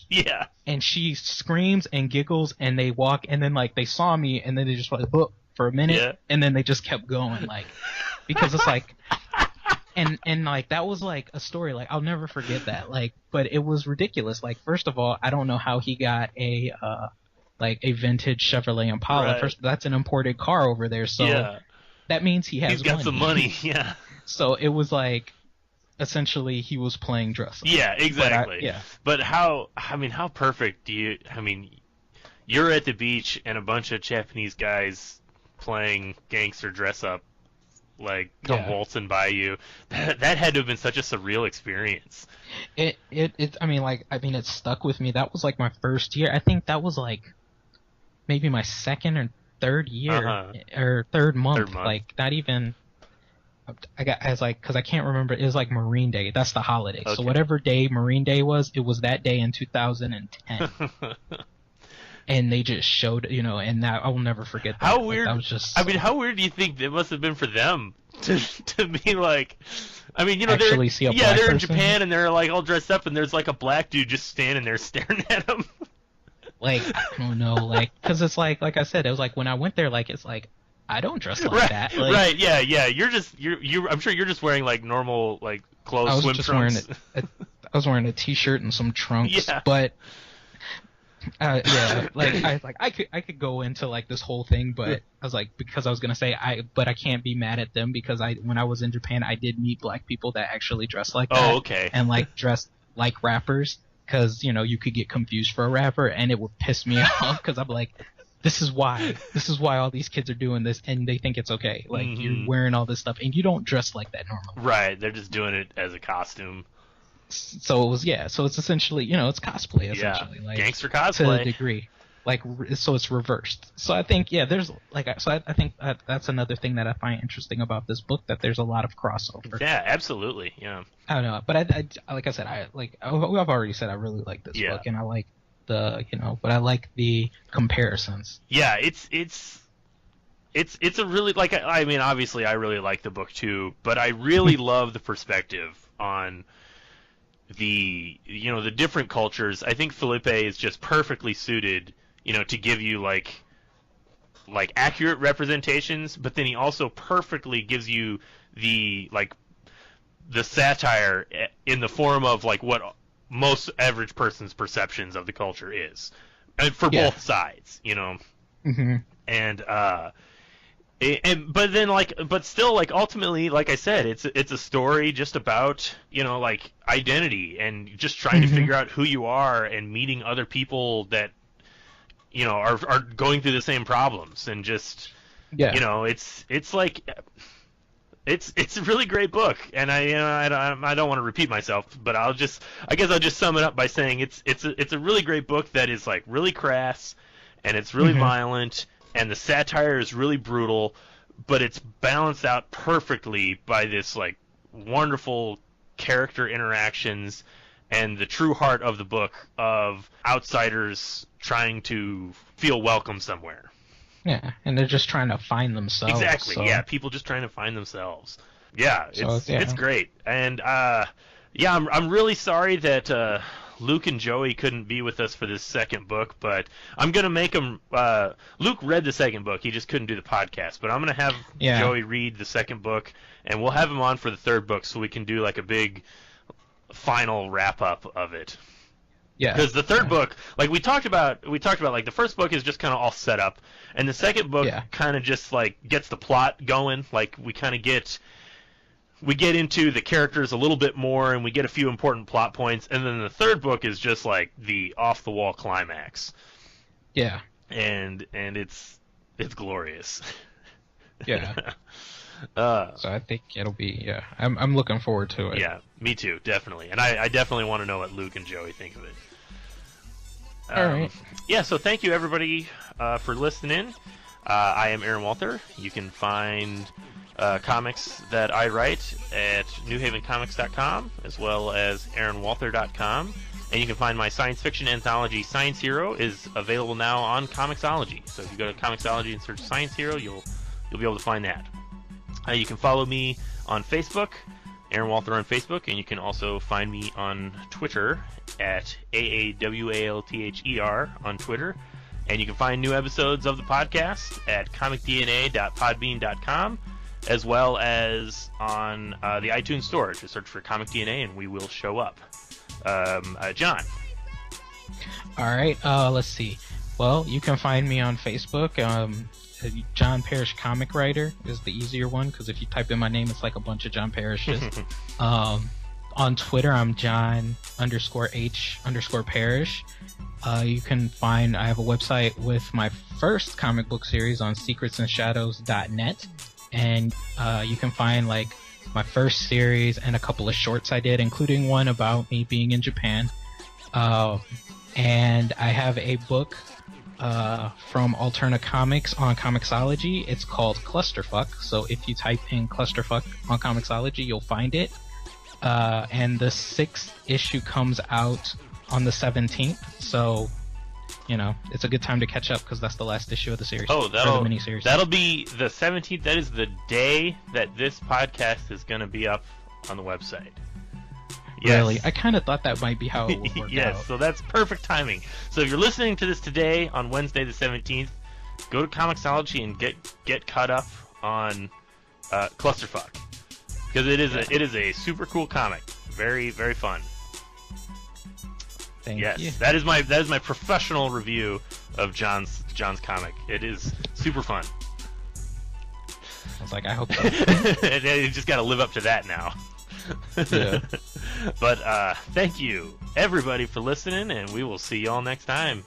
[SPEAKER 1] yeah.
[SPEAKER 2] And she screams and giggles and they walk and then like they saw me and then they just like for a minute and then they just kept going like because it's like and like that was like a story like I'll never forget that like but it was ridiculous. Like first of all, I don't know how he got a vintage Chevrolet Impala.
[SPEAKER 1] Right.
[SPEAKER 2] First, that's an imported car over there, so that means he's
[SPEAKER 1] got some money. Yeah.
[SPEAKER 2] So it was like essentially he was playing dress up.
[SPEAKER 1] Yeah, exactly.
[SPEAKER 2] But
[SPEAKER 1] how perfect do you? I mean, you're at the beach and a bunch of Japanese guys playing gangster dress up like come waltzing by you. That had to have been such a surreal experience.
[SPEAKER 2] It stuck with me. That was like my first year. I think that was like maybe my second or third year or third month. Like not even. Because I can't remember. It was like Marine Day. That's the holiday. Okay. So whatever day Marine Day was, it was that day in 2010. And they just showed, and that I will never forget that.
[SPEAKER 1] How weird!
[SPEAKER 2] That was just.
[SPEAKER 1] How weird do you think it must have been for them to be like? I mean,
[SPEAKER 2] actually see a black
[SPEAKER 1] they're
[SPEAKER 2] person?
[SPEAKER 1] In Japan and they're like all dressed up, and there's like a black dude just standing there staring at them.
[SPEAKER 2] Like I don't know, like because it's like I said, it was like when I went there, like it's like I don't dress like that. Like,
[SPEAKER 1] right? Yeah. You're. I'm sure you're just wearing like normal like clothes.
[SPEAKER 2] I was
[SPEAKER 1] swim
[SPEAKER 2] just
[SPEAKER 1] trunks.
[SPEAKER 2] I was wearing a t-shirt and some trunks, but. I could go into like this whole thing, but I was like, because I was gonna say I can't be mad at them because when I was in Japan I did meet black people that actually dress like that.
[SPEAKER 1] Oh, okay.
[SPEAKER 2] And like dressed like rappers because you could get confused for a rapper and it would piss me off because I'm like, this is why all these kids are doing this and they think it's okay. Like you're wearing all this stuff and you don't dress like that normally.
[SPEAKER 1] Right, they're just doing it as a costume.
[SPEAKER 2] So it was so it's essentially it's cosplay essentially like
[SPEAKER 1] gangster cosplay
[SPEAKER 2] to a degree. so it's reversed. So I think there's I think that's another thing that I find interesting about this book, that there's a lot of crossover.
[SPEAKER 1] Yeah, absolutely. Yeah.
[SPEAKER 2] I don't know, but I like I said, I've already said I really like this book, and I like but I like the comparisons.
[SPEAKER 1] Yeah, it's a really, like, I mean, obviously I really like the book too, but I really love the perspective on the different cultures. I think Felipe is just perfectly suited, to give you like accurate representations, but then he also perfectly gives you the satire in the form of like what most average person's perceptions of the culture is, and for both sides,
[SPEAKER 2] Mm-hmm.
[SPEAKER 1] And but still, ultimately, like I said, it's a story just about identity and just trying to figure out who you are and meeting other people that are going through the same problems, and just it's a really great book. And I don't want to repeat myself, but I guess I'll just sum it up by saying it's a really great book that is really crass, and it's really violent, and the satire is really brutal, but it's balanced out perfectly by this wonderful character interactions and the true heart of the book of outsiders trying to feel welcome somewhere.
[SPEAKER 2] Yeah, and they're just trying to find themselves.
[SPEAKER 1] Exactly.
[SPEAKER 2] So.
[SPEAKER 1] Yeah, people just trying to find themselves. Yeah, it's great. And I'm really sorry that Luke and Joey couldn't be with us for this second book, but I'm gonna make them. Luke read the second book; he just couldn't do the podcast. But I'm gonna have Joey read the second book, and we'll have him on for the third book, so we can do a big final wrap up of it. Yeah. Because the third book, we talked about the first book is just kind of all set up, and the second book kind of just gets the plot going. We get into the characters a little bit more, and we get a few important plot points, and then the third book is just the off-the-wall climax.
[SPEAKER 2] Yeah.
[SPEAKER 1] And it's glorious.
[SPEAKER 2] Yeah. So I think it'll be I'm looking forward to it.
[SPEAKER 1] Yeah, me too, definitely. And I definitely want to know what Luke and Joey think of it.
[SPEAKER 2] All right.
[SPEAKER 1] Yeah, so thank you everybody for listening. I am Aaron Walther. You can find comics that I write at newhavencomics.com, as well as aaronwalther.com. And you can find my science fiction anthology, Science Hero, is available now on Comixology. So if you go to Comixology and search Science Hero, you'll be able to find that. You can follow me on Facebook, Aaron Walther on Facebook, and you can also find me on Twitter at AAWALTHER on Twitter. And you can find new episodes of the podcast at comicdna.podbean.com, as well as on the iTunes Store. Just search for Comic DNA and we will show up. John.
[SPEAKER 2] All right, let's see. Well, you can find me on Facebook. Jon Parrish Comic Writer is the easier one, because if you type in my name, it's a bunch of Jon Parrishes. On Twitter, I'm John_H_Parrish. You can find, I have a website with my first comic book series on secretsandshadows.net, and you can find my first series and a couple of shorts I did, including one about me being in Japan. And I have a book from Alterna Comics on Comixology. It's called Clusterfuck. So if you type in Clusterfuck on Comixology, you'll find it. And the 6th issue comes out on the 17th. So, it's a good time to catch up, because that's the last issue of the series.
[SPEAKER 1] Oh,
[SPEAKER 2] the miniseries.
[SPEAKER 1] That'll be the 17th. That is the day that this podcast is going to be up on the website. Yes.
[SPEAKER 2] Really? I kind of thought that might be how it would work
[SPEAKER 1] yes,
[SPEAKER 2] out.
[SPEAKER 1] So that's perfect timing. So if you're listening to this today on Wednesday the 17th, go to Comixology and get caught up on Clusterfuck, because it is a super cool comic. Very, very fun.
[SPEAKER 2] Thank you.
[SPEAKER 1] That is my professional review of John's comic. It is super fun.
[SPEAKER 2] I was I hope so.
[SPEAKER 1] You just got to live up to that now.
[SPEAKER 2] Yeah.
[SPEAKER 1] But thank you everybody for listening, and we will see y'all next time.